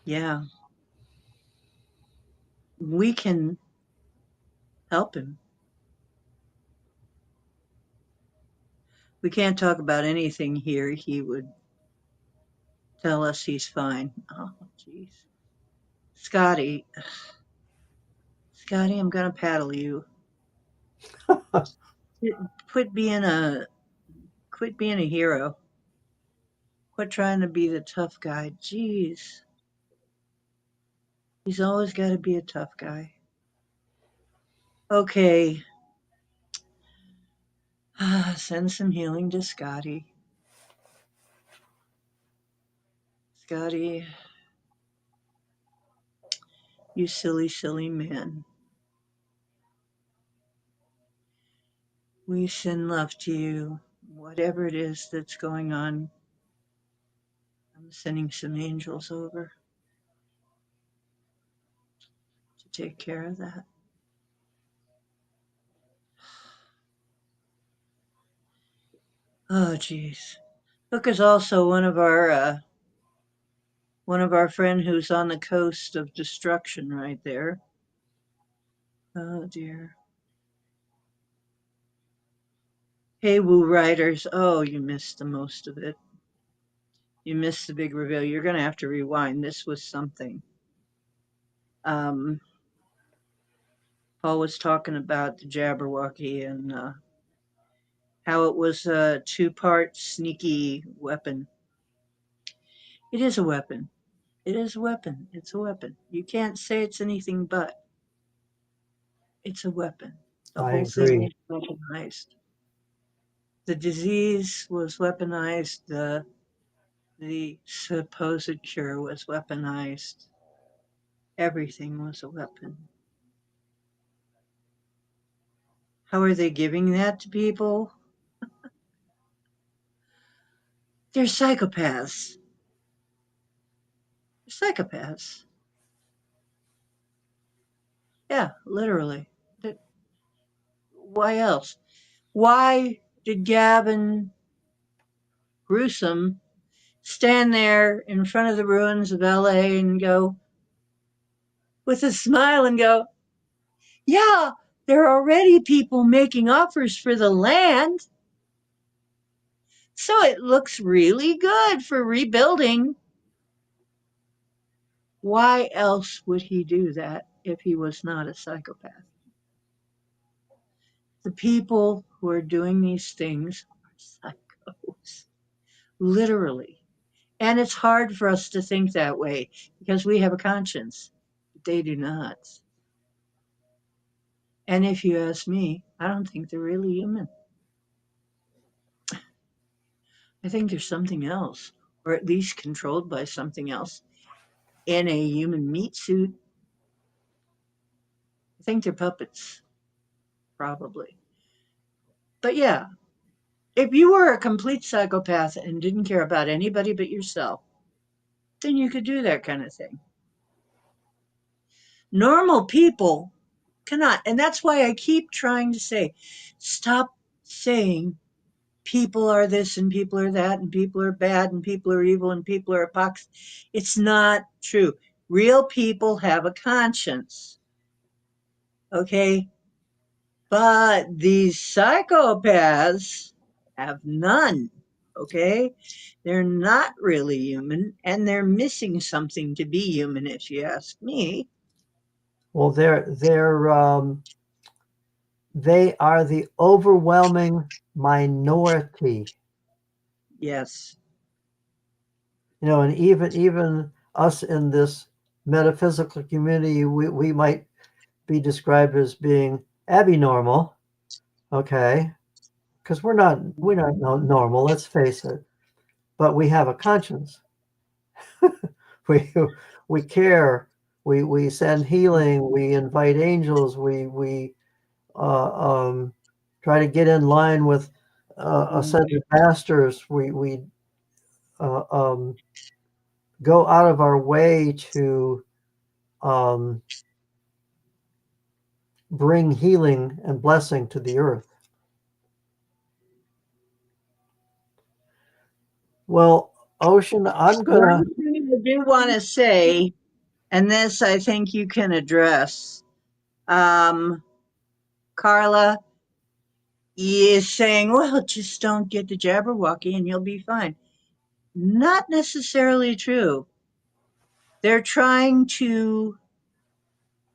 Yeah, we can help him. We can't talk about anything here. He would tell us he's fine. Oh, jeez. Scotty, Scotty, I'm gonna paddle you. Quit being a quit being a hero. Quit trying to be the tough guy. Jeez, he's always got to be a tough guy. Okay, send some healing to Scotty. Scotty, you silly, silly man. We send love to you. Whatever it is that's going on, I'm sending some angels over to take care of that. Oh, geez. Hook is also one of our friend who's on the coast of destruction right there. Oh dear. Hey, Woo Riders. Oh, you missed the most of it. You missed the big reveal. You're gonna have to rewind. This was something. Um, Paul was talking about the Jab-r-woky and how it was a two-part sneaky weapon. It is a weapon. It is a weapon. It's a weapon. You can't say it's anything but. It's a weapon. The I whole thing agree. was weaponized. The disease was weaponized. The supposed cure was weaponized. Everything was a weapon. How are they giving that to people? They're psychopaths. They're psychopaths. Yeah, literally. Why else? Why did Gavin Gruesome stand there in front of the ruins of LA and go with a smile and go, yeah, there are already people making offers for the land. So it looks really good for rebuilding. Why else would he do that if he was not a psychopath? The people who are doing these things are psychos, literally. And it's hard for us to think that way because we have a conscience. They do not. And if you ask me, I don't think they're really human. I think there's something else, or at least controlled by something else. In a human meat suit, I think they're puppets, probably. But yeah, if you were a complete psychopath and didn't care about anybody but yourself, then you could do that kind of thing. Normal people cannot. And that's why I keep trying to say, stop saying people are this and people are that and people are bad and people are evil and people are hypocrites. It's not true. Real people have a conscience. Okay? But these psychopaths have none. Okay? They're not really human and they're missing something to be human, if you ask me. Well, they are the overwhelming minority. Yes. And even us in this metaphysical community, we might be described as being abnormal, okay? Because we're not normal, let's face it. But we have a conscience. we we care. We send healing. We invite angels. We try to get in line with a set of masters. We uh, um, go out of our way to um, bring healing and blessing to the earth. Well, Ocean, I'm gonna. One thing I do want to say, and this I think you can address. Um, Carla is saying, well, just don't get the Jabberwocky and you'll be fine. Not necessarily true. They're trying to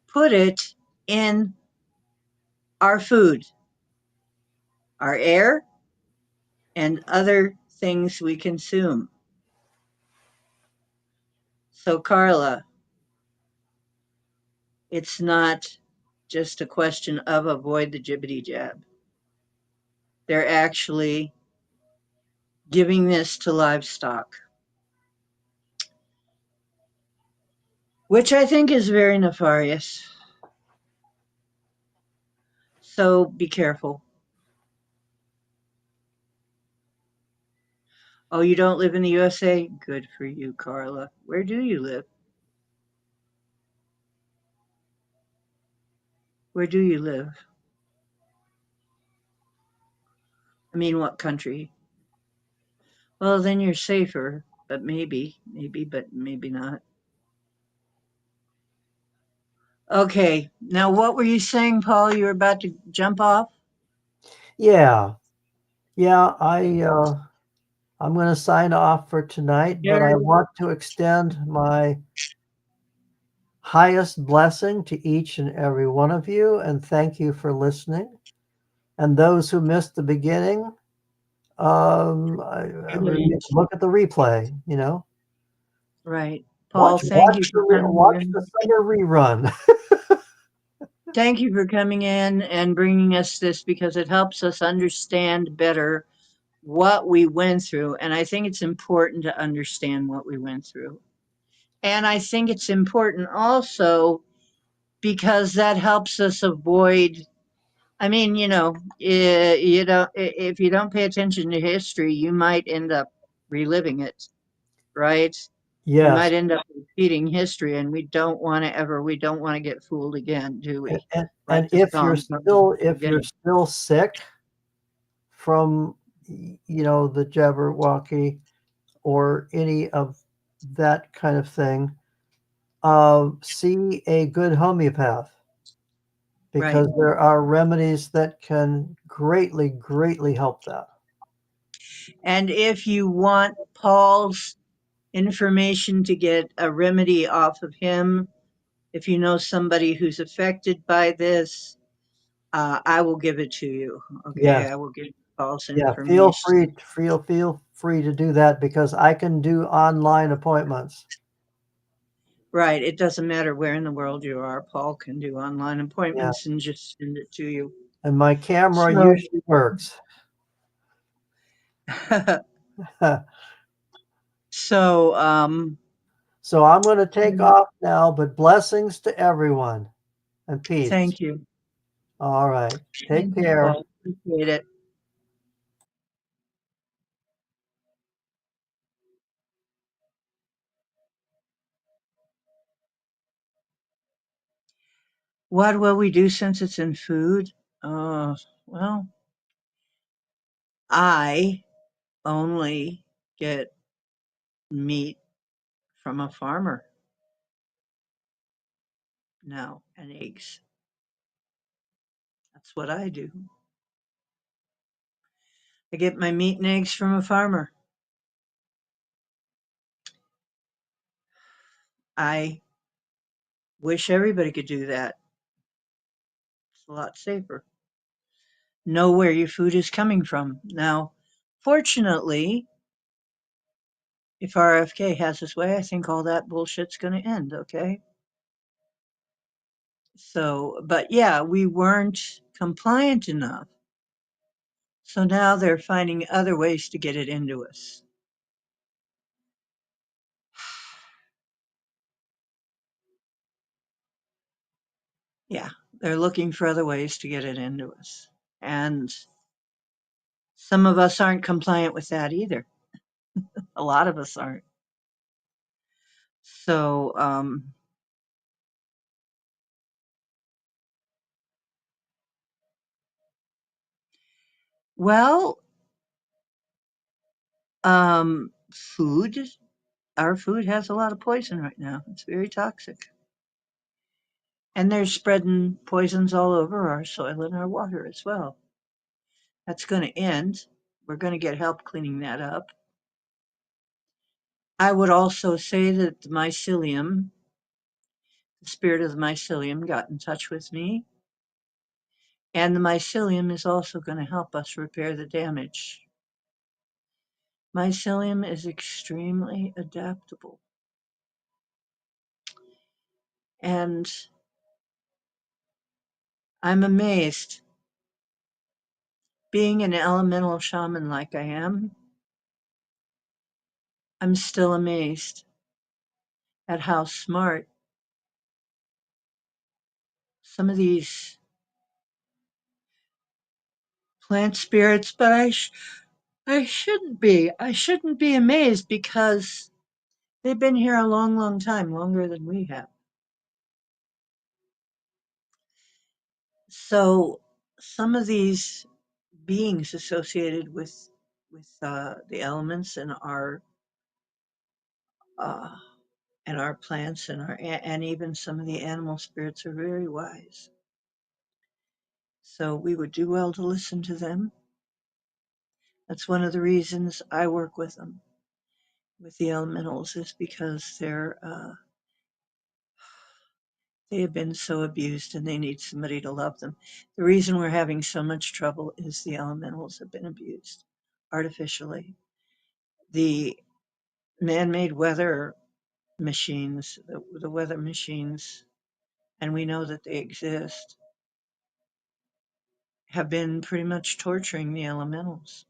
put it in our food, our air, and other things we consume. So, Carla, it's not just a question of avoid the jibbity jab. They're actually giving this to livestock, which I think is very nefarious. So be careful. Oh, you don't live in the USA? Good for you, Carla. Where do you live? Where do you live? I mean, what country? Well, then you're safer, but maybe, but maybe not. Okay, now what were you saying, Paul? You were about to jump off? Yeah, yeah. I'm going to sign off for tonight, but I Sure. want to extend my highest blessing to each and every one of you, and thank you for listening. And those who missed the beginning, I look at the replay. Right. Paul, Watch thank you for coming watch in. the summer rerun. Thank you for coming in and bringing us this because it helps us understand better what we went through. And I think it's important to understand what we went through. And I think it's important also because that helps us avoid. I mean, if you don't pay attention to history, you might end up reliving it, right? You Yes, might end up repeating history, and we don't want to get fooled again, do we? and Like the song, if you're again. still sick from the Jabberwocky, or any of that kind of thing, see a good homeopath, Right. because there are remedies that can greatly, greatly help that. And if you want Paul's information to get a remedy off of him, if you know somebody who's affected by this, I will give it to you. Okay, Yes. I will give Paul's Yeah, information. feel free to do that, because I can do online appointments. Right, it doesn't matter where in the world you are. Paul can do online Yeah, appointments and just send it to you. and my camera So, usually works. so So I'm going to take off now, but blessings to everyone and peace. thank you. All right. Take Thank you, care. Paul. Appreciate it. What will we do since it's in food? Well, I only get meat from a farmer now and eggs. That's what I do. I get my meat and eggs from a farmer. I wish everybody could do that. It's a lot safer. Know where your food is coming from. Now, fortunately, if RFK has his way, I think all that bullshit's going to end, okay? So, but yeah, we weren't compliant enough. So now they're finding other ways to get it into us. Yeah, they're looking for other ways to get it into us. And some of us aren't compliant with that either. A lot of us aren't. So, well, food, our food has a lot of poison right now. It's very toxic. And they're spreading poisons all over our soil and our water as well. That's going to end. We're going to get help cleaning that up. I would also say that the mycelium, the spirit of the mycelium, got in touch with me. And the mycelium is also going to help us repair the damage. Mycelium is extremely adaptable. And I'm amazed, being an elemental shaman like I am, I'm still amazed at how smart some of these plant spirits, but I shouldn't be. I shouldn't be amazed because they've been here a long, long time, longer than we have. So some of these beings associated with the elements uh, and our plants and even some of the animal spirits are very wise. So we would do well to listen to them. That's one of the reasons I work with them, with the elementals, is because they have been so abused and they need somebody to love them. The reason we're having so much trouble is the elementals have been abused artificially. The man-made weather machines, the weather machines, and we know that they exist, have been pretty much torturing the elementals.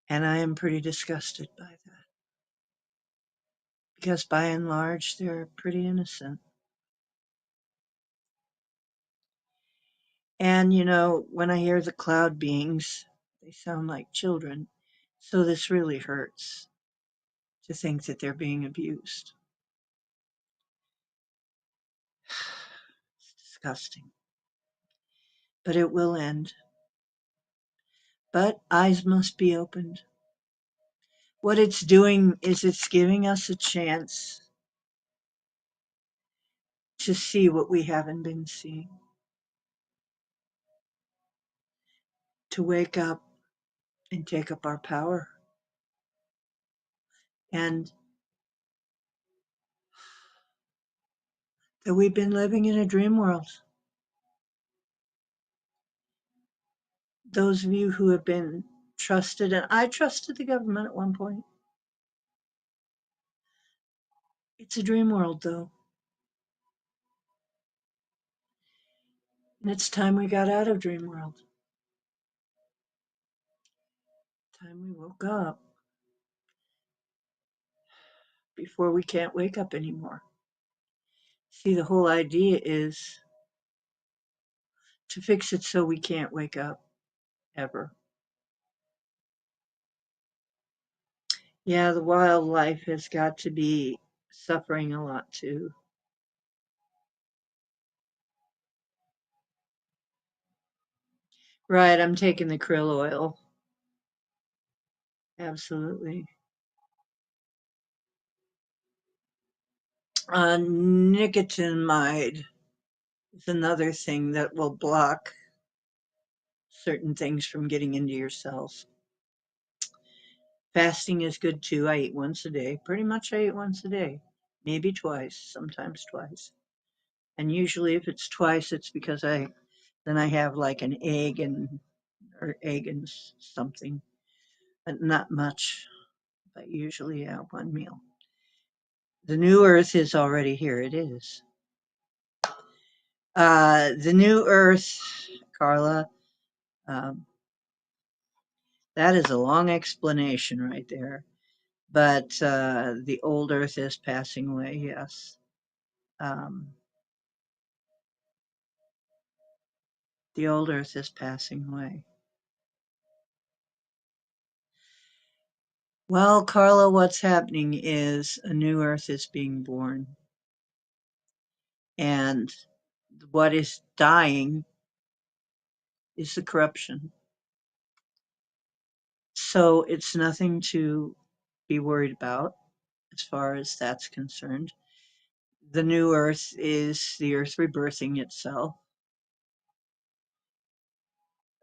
And I am pretty disgusted by that because by and large, they're pretty innocent. And, you know, when I hear the cloud beings, they sound like children. So this really hurts to think that they're being abused. It's disgusting. But it will end. But eyes must be opened. What it's doing is it's giving us a chance to see what we haven't been seeing, to wake up and take up our power. And that we've been living in a dream world. Those of you who have been trusted, and I trusted the government at one point. It's a dream world, though. And it's time we got out of dream world. Time we woke up before we can't wake up anymore. See, the whole idea is to fix it so we can't wake up ever. Yeah, the wildlife has got to be suffering a lot too. Right, I'm taking the krill oil. Absolutely. Nicotinamide is another thing that will block certain things from getting into your cells. Fasting is good too. I eat once a day. Pretty much I eat once a day. Maybe twice, sometimes twice. And usually if it's twice, it's because I have like an egg and something, but not much. But usually one meal. The new earth is already here. It is. The new earth, Carla, um, that is a long explanation right there. But the old earth is passing away, yes. Um, the old earth is passing away. Well, Carla, what's happening is a new earth is being born. And what is dying is the corruption. So it's nothing to be worried about as far as that's concerned. The new earth is the earth rebirthing itself.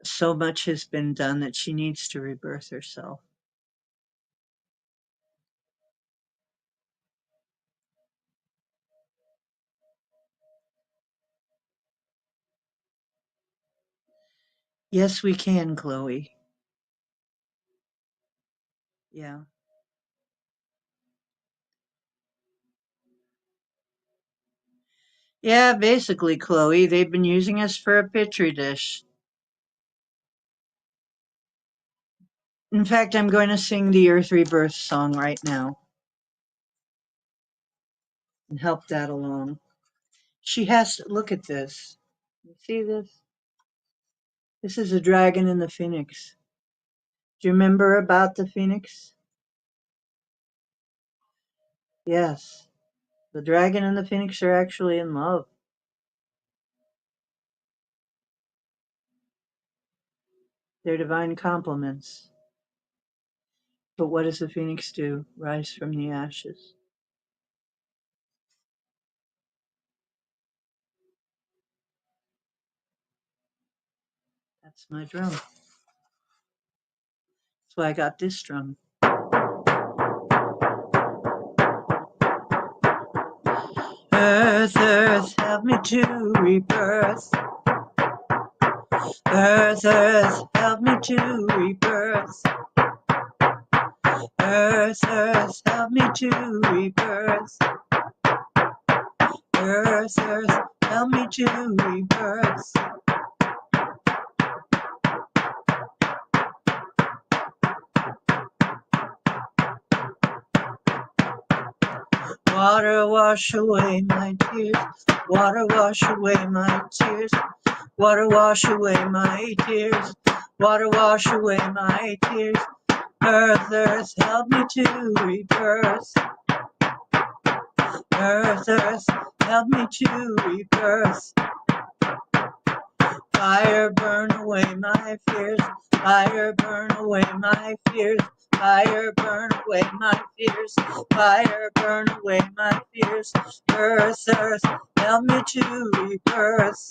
So much has been done that she needs to rebirth herself. Yes, we can, Chloe. Yeah. Yeah, basically, Chloe, they've been using us for a petri dish. In fact, I'm going to sing the Earth Rebirth song right now and help that along. She has to look at this. You see this? This is a dragon and the phoenix. Do you remember about the phoenix? Yes. The dragon and the phoenix are actually in love. They're divine complements. But what does the phoenix do? Rise from the ashes. That's my drum. That's why I got this drum. Earth, earth, help me to rebirth. Earth, earth, help me to rebirth. Earth, earth, help me to rebirth. Earth, earth, help me to rebirth. Water, wash away my tears. Water, wash away my tears. Water, wash away my tears. Water, wash away my tears. Earth, earth, help me to rebirth. Earth, earth, help me to rebirth. Fire, burn away my fears. Fire, burn away my fears. Fire, burn away my fears. Fire, burn away my fears. Earth, earth, help me to rebirth.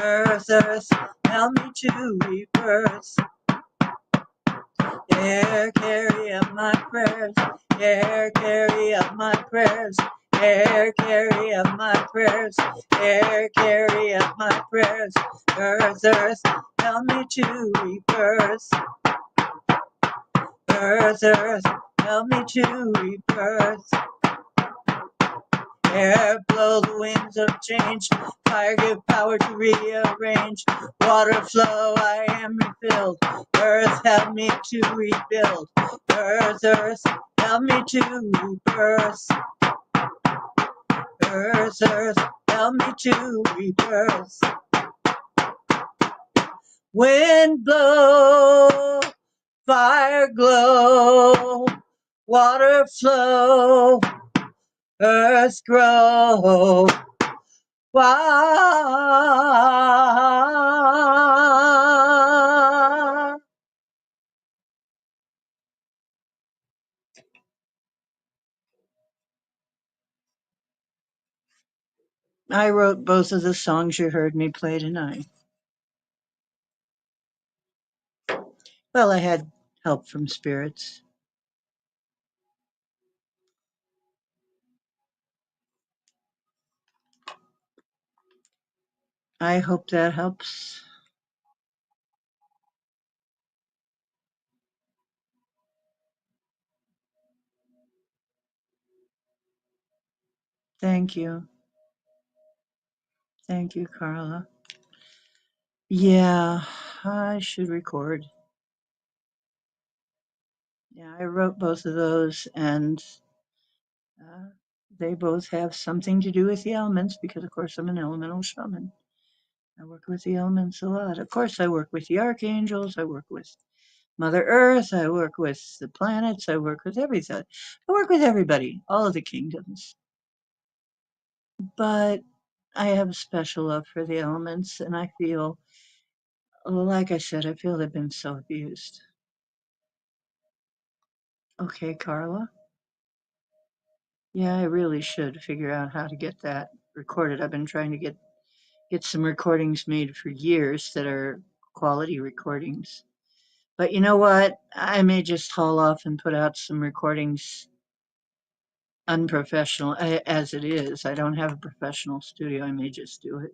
Earth, earth, help me to rebirth. Air, carry up my prayers. Air, carry up my prayers. Air, carry up my prayers. Air, carry up my prayers. Earth, earth, help me to rebirth. Earth, earth, help me to rebirth. Air, blow the winds of change. Fire, give power to rearrange. Water flow, I am refilled. Earth, help me to rebuild. Earth, earth, help me to rebirth. Earth, earth, help me to rebirth. Wind blow, fire glow, water flow, earth grow. Wow. I wrote both of the songs you heard me play tonight. Well, I had help from spirits. I hope that helps. Thank you. Thank you, Carla. Yeah, I should record. Yeah, I wrote both of those, and uh, they both have something to do with the elements because, of course, I'm an elemental shaman. I work with the elements a lot. Of course, I work with the archangels. I work with Mother Earth. I work with the planets. I work with everything. I work with everybody, all of the kingdoms. But I have a special love for the elements, and I feel, like I said, I feel they've been so abused. Okay, Carla. Yeah, I really should figure out how to get that recorded. I've been trying to get some recordings made for years that are quality recordings. But you know what? I may just haul off and put out some recordings unprofessional as it is. I don't have a professional studio. I may just do it.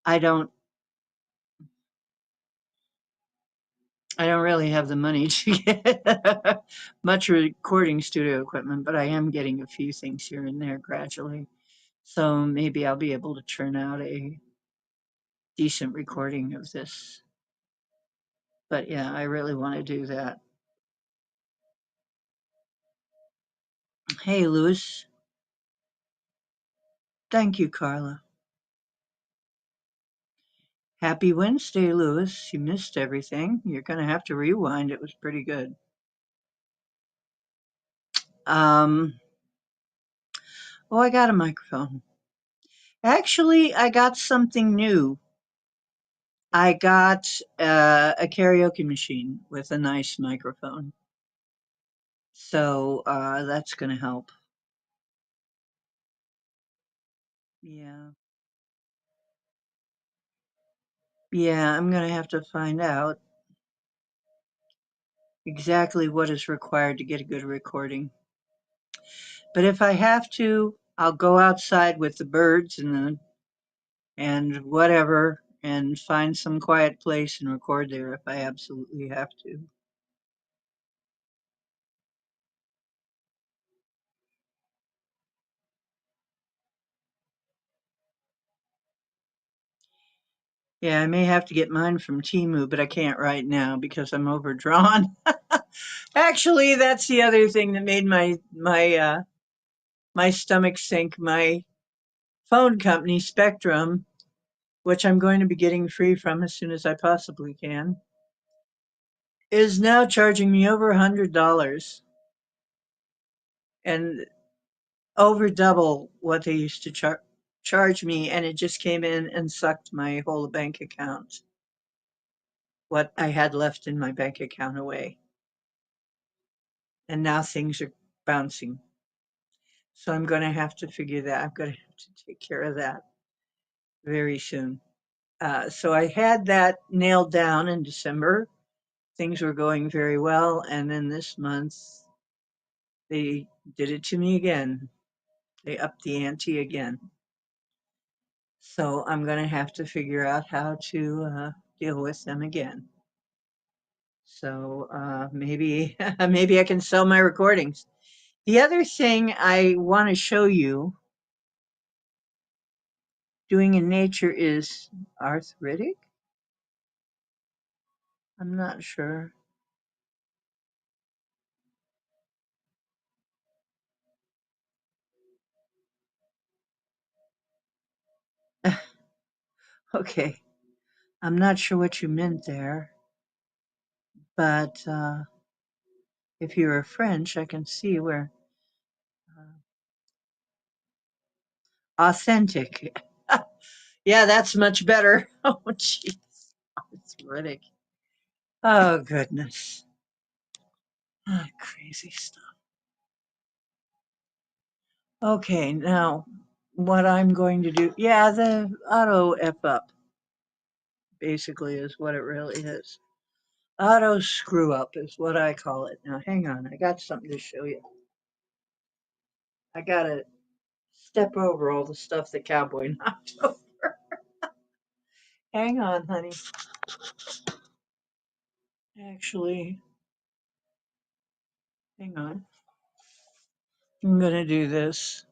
I don't I don't really have the money to get much recording studio equipment, but I am getting a few things here and there gradually. So maybe I'll be able to churn out a decent recording of this. But yeah, I really want to do that. Hey, Louis. Thank you, Carla. Happy Wednesday, Louis. You missed everything. You're going to have to rewind. It was pretty good. Um, oh, I got a microphone. Actually, I got something new. I got a karaoke machine with a nice microphone. So that's going to help. Yeah. Yeah, I'm going to have to find out exactly what is required to get a good recording. But if I have to, I'll go outside with the birds and whatever and find some quiet place and record there if I absolutely have to. Yeah, I may have to get mine from Timu, but I can't right now because I'm overdrawn. Actually, that's the other thing that made my stomach sink. My phone company, Spectrum, which I'm going to be getting free from as soon as I possibly can, is now charging me over $100 and over double what they used to charge. charge me, and it just came in and sucked my whole bank account, what I had left in my bank account, away. And now things are bouncing. So I'm going to have to figure that. I'm going to have to take care of that very soon. So I had that nailed down in December. Things were going very well. And then this month, they did it to me again. They upped the ante again. So I'm going to have to figure out how to deal with them again. So maybe maybe I can sell my recordings. The other thing I want to show you doing in nature is arthritic. I'm not sure. Okay, I'm not sure what you meant there, but if you're French, I can see where authentic. Yeah, that's much better. Oh, jeez, arthritic. Oh, goodness. Ah, crazy stuff. Okay, now what I'm going to do, yeah, the auto F up basically is what it really is. Auto screw up is what I call it. Now, hang on, I got something to show you. I gotta step over all the stuff the cowboy knocked over. Hang on, honey. Actually, hang on. I'm gonna do this.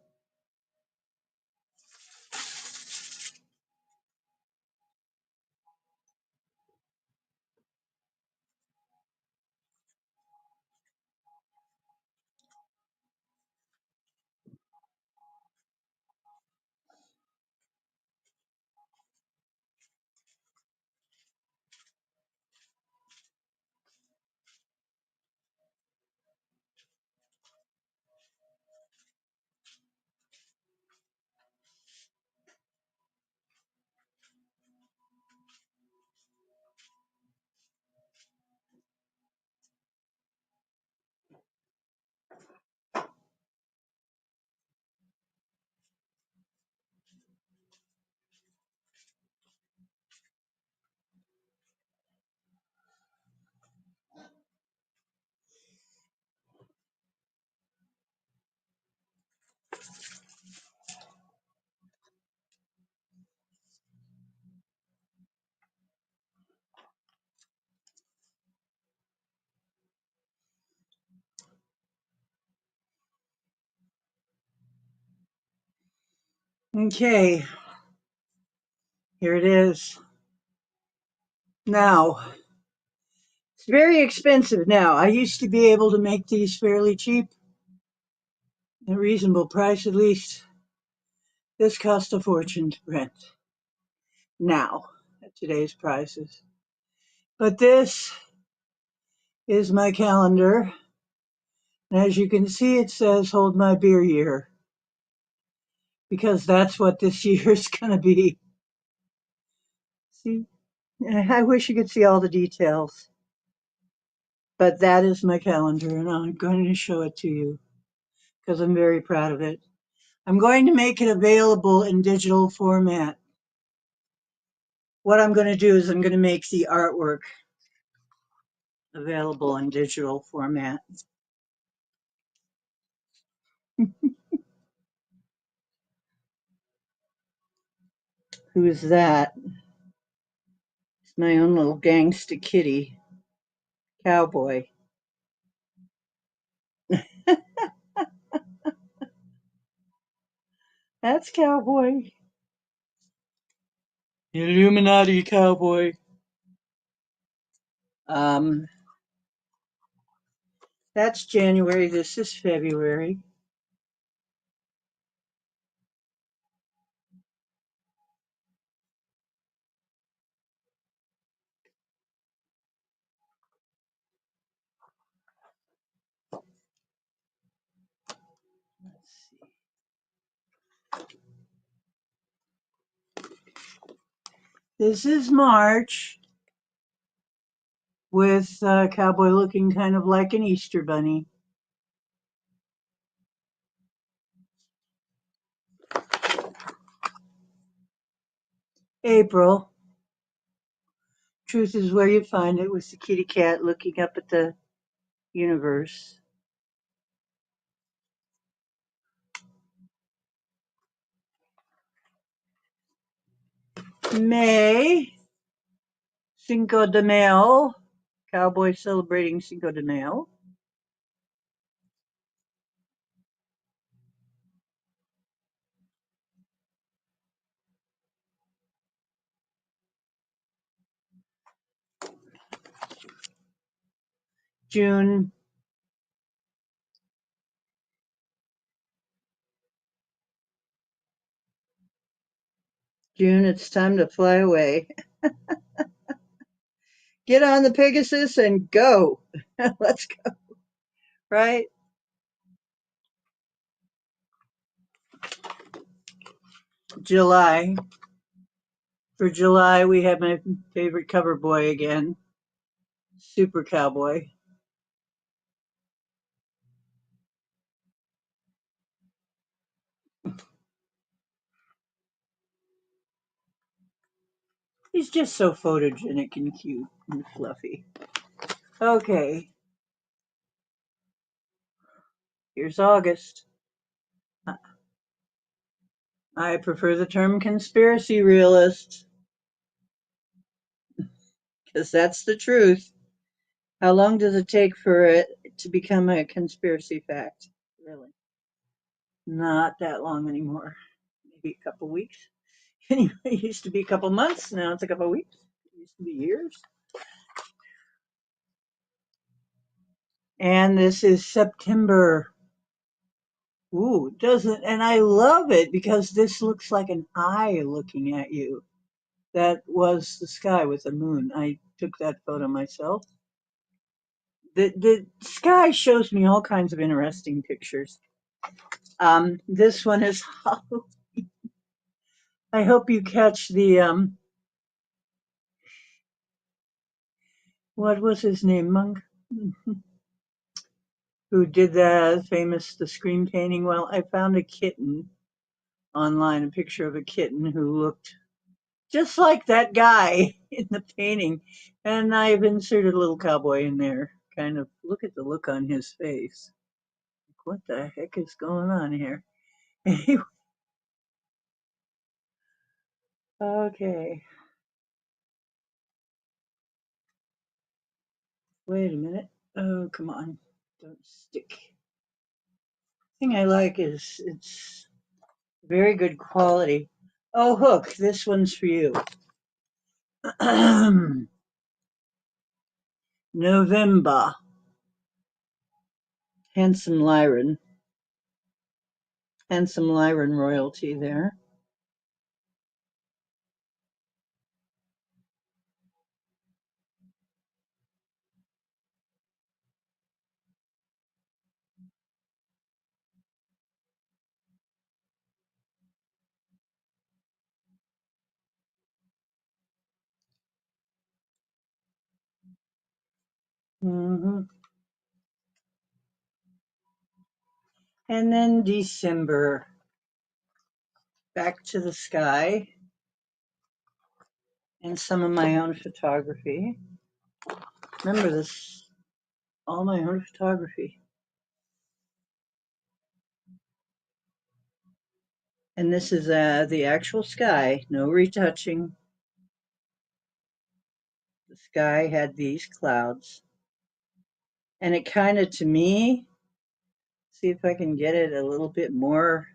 Okay, here it is. Now, it's very expensive now. I used to be able to make these fairly cheap, a reasonable price at least. This cost a fortune to print now at today's prices. But this is my calendar. And as you can see, it says hold my beer year because that's what this year is going to be. See, I wish you could see all the details, but that is my calendar and I'm going to show it to you because I'm very proud of it. I'm going to make it available in digital format. What I'm going to do is I'm going to make the artwork available in digital format. Who's that? It's my own little gangsta kitty, Cowboy. That's Cowboy. Illuminati Cowboy. Um, that's January. This is February. Let's see. This is March with a cowboy looking kind of like an Easter bunny. April, truth is where you find it, with the kitty cat looking up at the universe. May, Cinco de Mayo, cowboy celebrating Cinco de Mayo. June, it's time to fly away. Get on the Pegasus and go. Let's go, right? July. For July, we have my favorite cover boy again, Super Cowboy. He's just so photogenic and cute and fluffy. Okay, here's August. I prefer the term conspiracy realist because that's the truth. How long does it take for it to become a conspiracy fact? Really? Not that long anymore. Maybe a couple weeks. Anyway, it used to be a couple months. Now it's a couple weeks. It used to be years. And this is September. Ooh, doesn't, and I love it because this looks like an eye looking at you. That was the sky with the moon. I took that photo myself. The sky shows me all kinds of interesting pictures. This one is I hope you catch the what was his name, Monk, who did the famous the screen painting. Well, I found a kitten online, a picture of a kitten who looked just like that guy in the painting, and I've inserted a little cowboy in there. Kind of look at the look on his face. Like, what the heck is going on here? Okay, wait a minute. Oh, come on, don't stick. The thing I like is it's very good quality. Oh, Hook, this one's for you. November, handsome Lyran, handsome Lyran royalty there. Hmm. And then December, back to the sky and some of my own photography. Remember this, all my own photography. And this is the actual sky, no retouching. The sky had these clouds. And it kind of, to me, see if I can get it a little bit more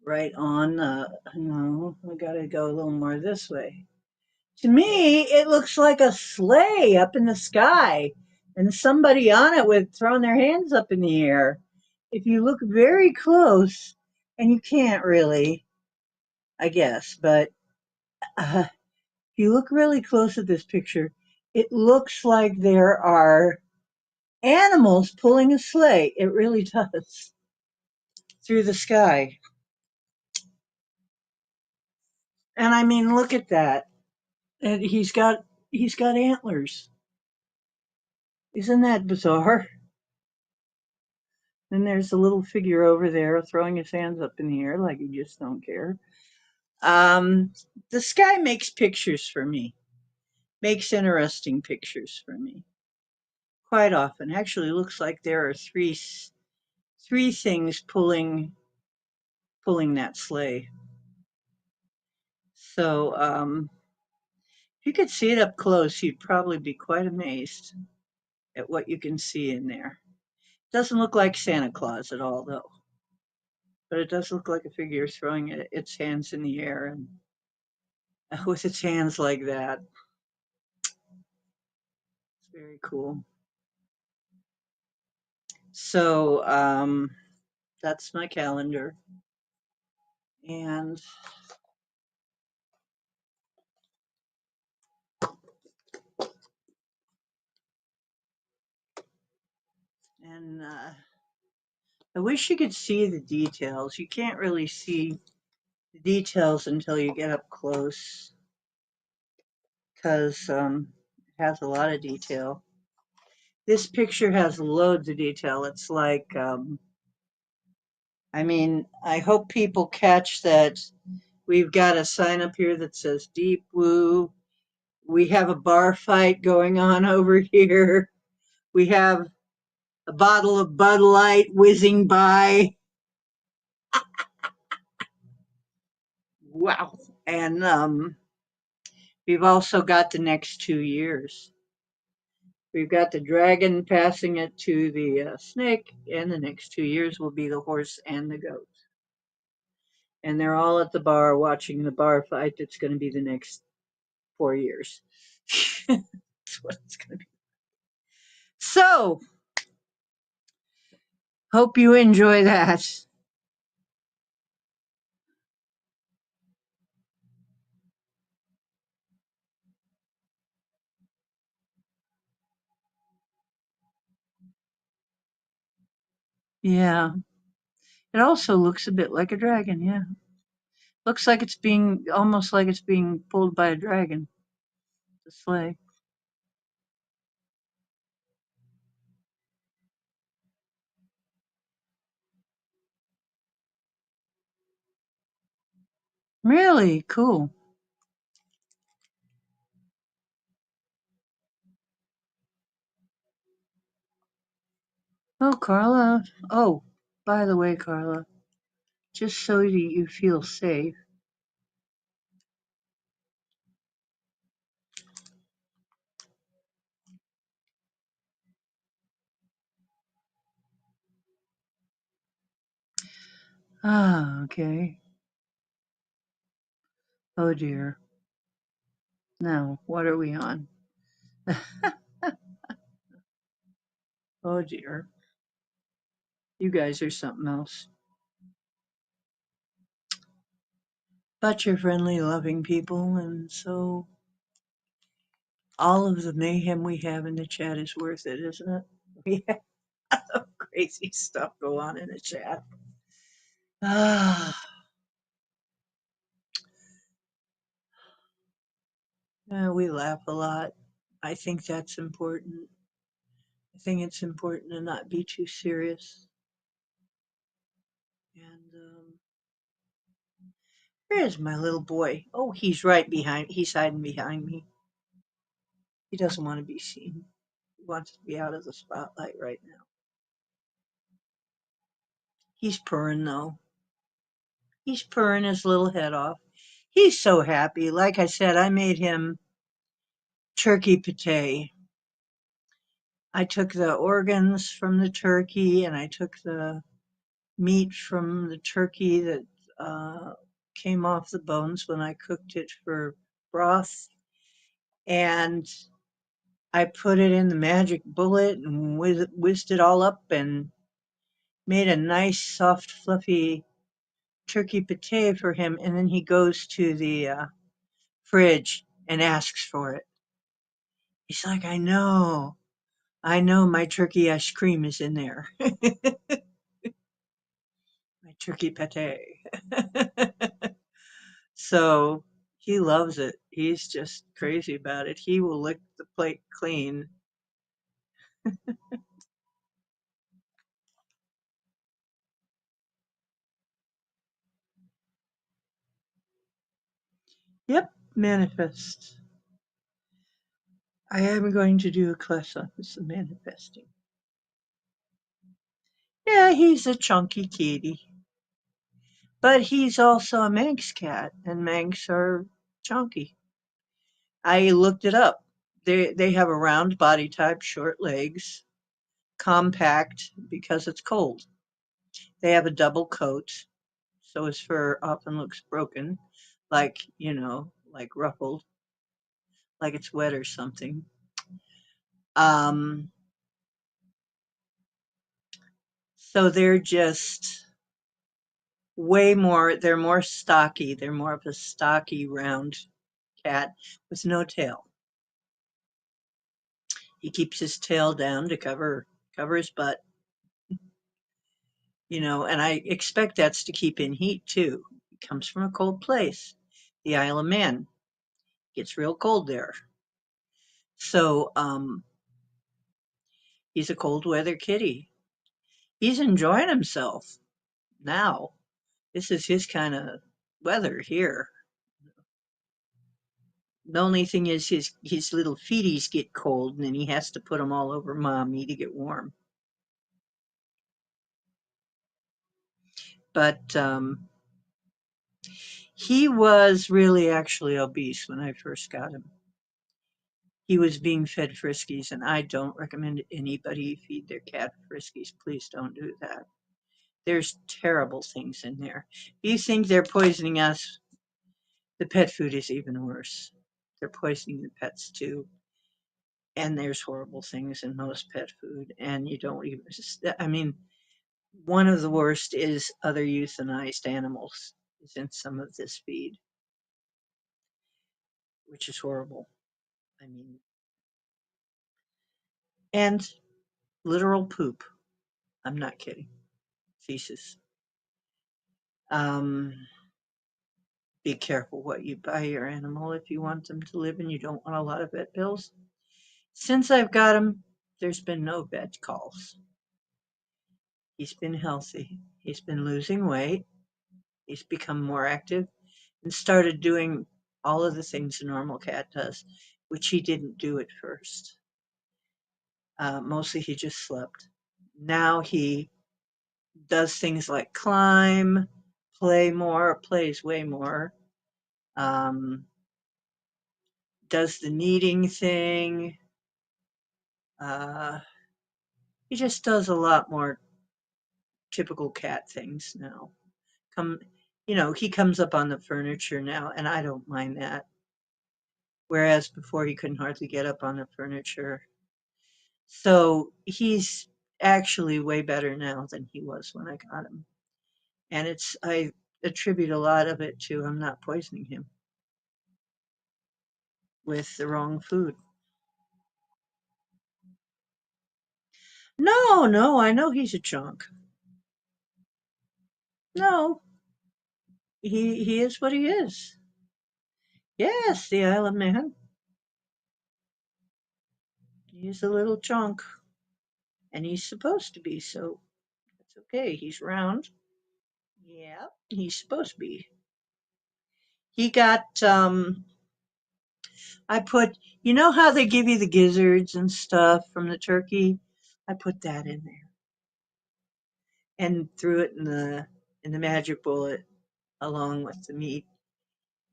right on. No, I gotta go a little more this way. To me, it looks like a sleigh up in the sky and somebody on it with throwing their hands up in the air. If you look very close, and you can't really, I guess, but if you look really close at this picture, it looks like there are animals pulling a sleigh. It really does through the sky. And I mean, look at that. And he's got antlers. Isn't that bizarre? And there's a little figure over there throwing his hands up in the air like he just don't care. Um, the sky makes pictures for me, makes interesting pictures for me quite often. Actually, looks like there are three things pulling that sleigh. So if you could see it up close, you'd probably be quite amazed at what you can see in there. Doesn't look like Santa Claus at all, though, but it does look like a figure throwing its hands in the air and with its hands like that. It's very cool. So that's my calendar, and I wish you could see the details. You can't really see the details until you get up close because it has a lot of detail. This picture has loads of detail. It's like, I mean, I hope people catch that we've got a sign up here that says Deep Woo. We have a bar fight going on over here. We have a bottle of Bud Light whizzing by. Wow. And we've also got the next 2 years. We've got the dragon passing it to the snake, and the next 2 years will be the horse and the goat. And they're all at the bar watching the bar fight that's going to be the next 4 years. That's what it's going to be. So, hope you enjoy that. Yeah. It also looks a bit like a dragon, yeah. Looks like it's being almost like it's being pulled by a dragon, the sleigh. Really cool. Oh, Carla. Oh, by the way, Carla, just so that you feel safe. Ah, okay. Oh dear. Now, what are we on? Oh dear. You guys are something else. But you're friendly, loving people, and so all of the mayhem we have in the chat is worth it, isn't it? We have crazy stuff go on in the chat. Ah, we laugh a lot. I think that's important. I think it's important to not be too serious. And where is my little boy? Oh, he's right behind. He's hiding behind me. He doesn't want to be seen. He wants to be out of the spotlight right now. He's purring though. He's purring his little head off. He's so happy. Like I said, I made him turkey pate. I took the organs from the turkey and I took the meat from the turkey that uh, came off the bones when I cooked it for broth. And I put it in the magic bullet and whizzed it all up and made a nice, soft, fluffy turkey pate for him. And then he goes to the fridge and asks for it. He's like, I know my turkey ice cream is in there. My turkey pate. So He loves it. He's just crazy about it. He will lick the plate clean. Yep, manifest. I am going to do a class on this manifesting. Yeah, he's a chunky kitty. But he's also a Manx cat, and Manx are chunky. I looked it up. They have a round body type, short legs, compact because it's cold. They have a double coat, so his fur often looks broken, like, like ruffled, like it's wet or something. Um, so they're just they're more stocky. They're more of a stocky, round cat with no tail. He keeps his tail down to cover his butt, and I expect that's to keep in heat too. He comes from a cold place, the Isle of Man. Gets real cold there. So he's a cold weather kitty. He's enjoying himself now. This is his kind of weather here. The only thing is his little feeties get cold, and then he has to put them all over mommy to get warm. But he was really actually obese when I first got him. He was being fed Friskies, and I don't recommend anybody feed their cat Friskies. Please don't do that. There's terrible things in there. If you think they're poisoning us, the pet food is even worse. They're poisoning the pets too. And there's horrible things in most pet food, and you don't even. I mean, one of the worst is other euthanized animals is in some of this feed, which is horrible. I mean, and literal poop. I'm not kidding. Feces. Um, be careful what you buy your animal if you want them to live and you don't want a lot of vet bills. Since I've got him, there's been no vet calls. He's been healthy. He's been losing weight. He's become more active and started doing all of the things a normal cat does, which he didn't do at first. Mostly he just slept. Now he does things like climb, plays way more, um, does the kneading thing. Uh, he just does a lot more typical cat things now. Come, he comes up on the furniture now, and I don't mind that. Whereas before he couldn't hardly get up on the furniture. So he's actually way better now than he was when I got him. And I attribute a lot of it to I'm not poisoning him with the wrong food. No, no, I know he's a chunk. No, he is what he is. Yes, the Isle of Man. He's a little chunk, and he's supposed to be, so that's okay. He's round. Yeah, he's supposed to be. He got I put, how they give you the gizzards and stuff from the turkey? I put that in there and threw it in the magic bullet along with the meat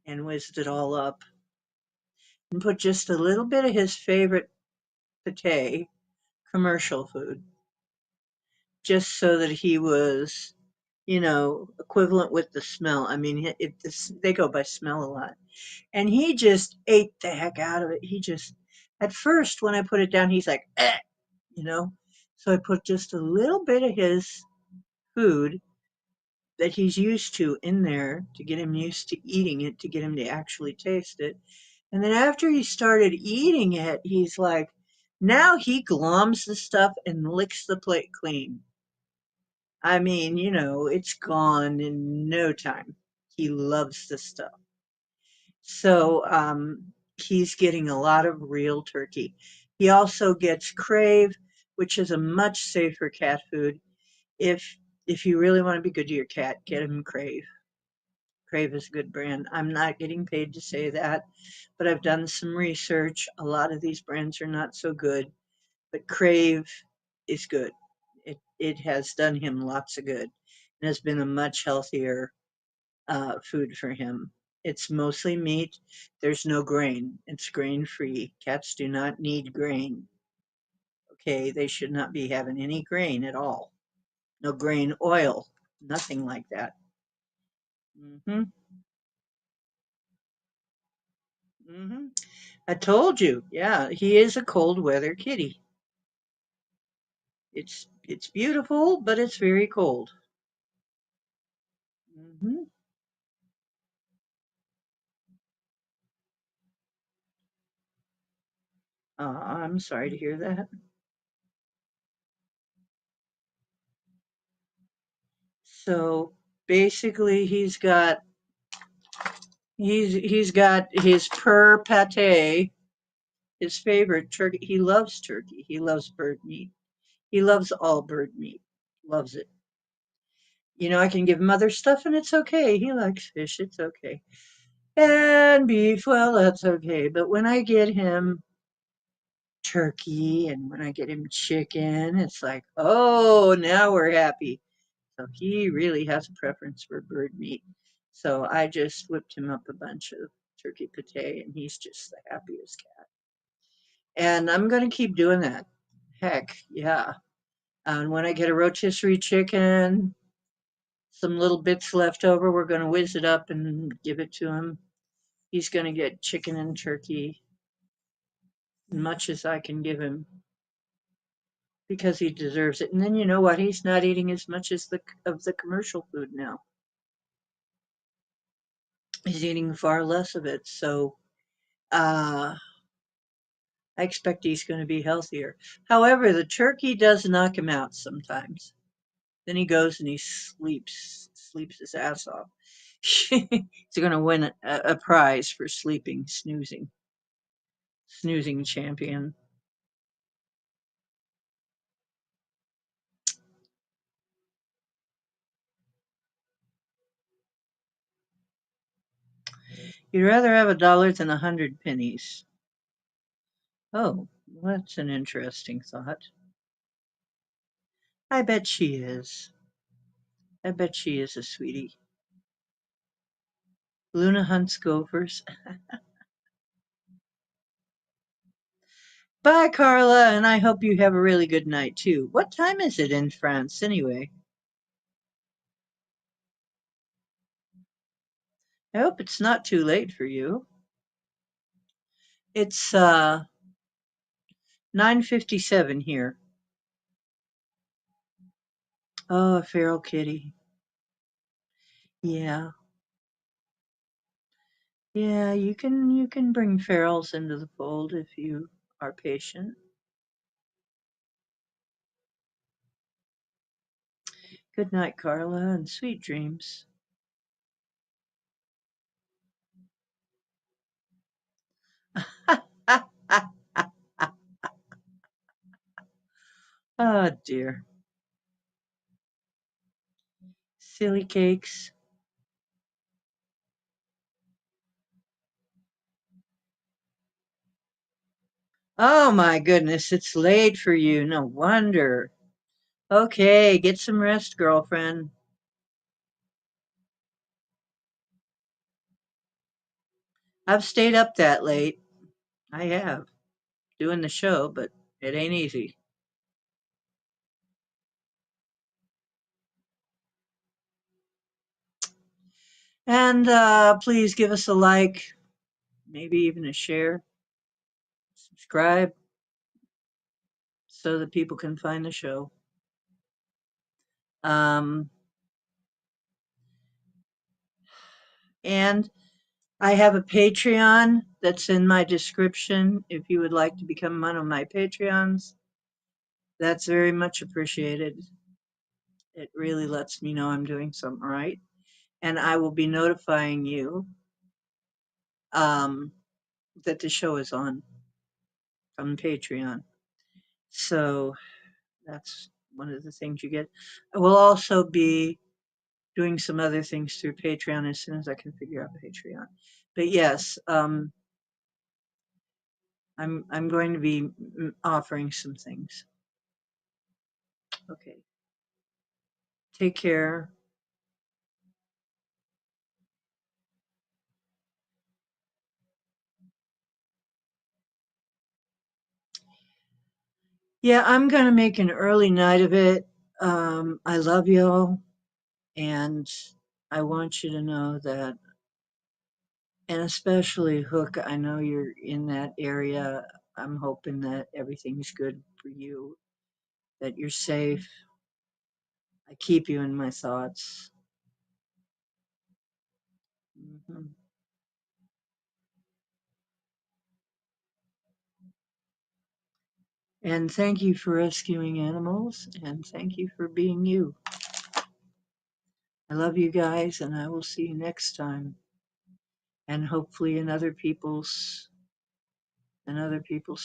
and whizzed it all up and put just a little bit of his favorite pate, commercial food, just so that he was, equivalent with the smell. I mean, they go by smell a lot. And he just ate the heck out of it. At first, when I put it down, he's like, eh, you know. So I put just a little bit of his food that he's used to in there to get him used to eating it, to get him to actually taste it. And then after he started eating it, he's like, now he gloms the stuff and licks the plate clean. I mean, it's gone in no time. He loves the stuff. So he's getting a lot of real turkey. He also gets Crave, which is a much safer cat food. If if you really want to be good to your cat, get him Crave. Crave is a good brand. I'm not getting paid to say that, but I've done some research. A lot of these brands are not so good, but Crave is good. It has done him lots of good and has been a much healthier food for him. It's mostly meat. There's no grain. It's grain free. Cats do not need grain. Okay, they should not be having any grain at all. No grain oil, nothing like that. Hmm. Hmm. I told you, yeah, he is a cold weather kitty. It's beautiful, but it's very cold. Hmm. I'm sorry to hear that. So basically, he's got his pur pate, his favorite turkey. He loves turkey. He loves bird meat. He loves all bird meat. Loves it. I can give him other stuff and it's okay. He likes fish. It's okay. And beef, well, that's okay. But when I get him turkey and when I get him chicken, it's like, oh, now we're happy. So he really has a preference for bird meat. So I just whipped him up a bunch of turkey pate and he's just the happiest cat. And I'm going to keep doing that. Heck, yeah. And when I get a rotisserie chicken, some little bits left over, we're going to whiz it up and give it to him. He's going to get chicken and turkey, much as I can give him, because he deserves it. And then you know what? He's not eating as much as the commercial food now. He's eating far less of it. So uh, I expect he's going to be healthier. However, the turkey does knock him out sometimes. Then he goes and he sleeps his ass off. He's going to win a prize for snoozing champion. You'd rather have $1 than 100 pennies. Oh, that's an interesting thought. I bet she is. I bet she is a sweetie. Luna hunts gophers. Bye, Carla, and I hope you have a really good night too. What time is it in France anyway? I hope it's not too late for you. It's 9:57 here. Oh, a feral kitty. Yeah. Yeah, you can bring ferals into the fold if you are patient. Good night, Carla, and sweet dreams. Oh dear. Silly cakes. Oh my goodness, it's late for you. No wonder. Okay, get some rest, girlfriend. I've stayed up that late. I have, doing the show, but it ain't easy. And please give us a like, maybe even a share, subscribe so that people can find the show. Um, and I have a Patreon that's in my description. If you would like to become one of my Patreons, that's very much appreciated. It really lets me know I'm doing something right. And I will be notifying you um, that the show is on from Patreon. So that's one of the things you get. I will also be doing some other things through Patreon as soon as I can figure out Patreon. But yes, I'm going to be offering some things. Okay. Take care. Yeah, I'm going to make an early night of it. I love y'all, and I want you to know that, and especially Hook, I know you're in that area. I'm hoping that everything's good for you, that you're safe. I keep you in my thoughts. Mhm. And thank you for rescuing animals, and thank you for being you. I love you guys, and I will see you next time, and hopefully in other people's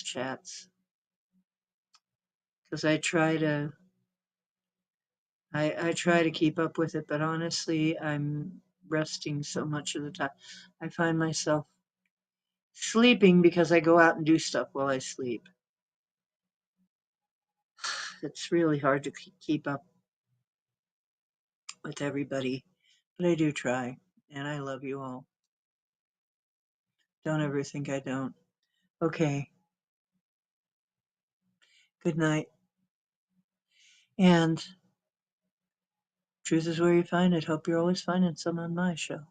chats. Because I try to keep up with it, but honestly, I'm resting so much of the time. I find myself sleeping because I go out and do stuff while I sleep. It's really hard to keep up with everybody, but I do try, and I love you all. Don't ever think I don't. Okay, good night. And truth is where you find it. Hope you're always finding some on my show.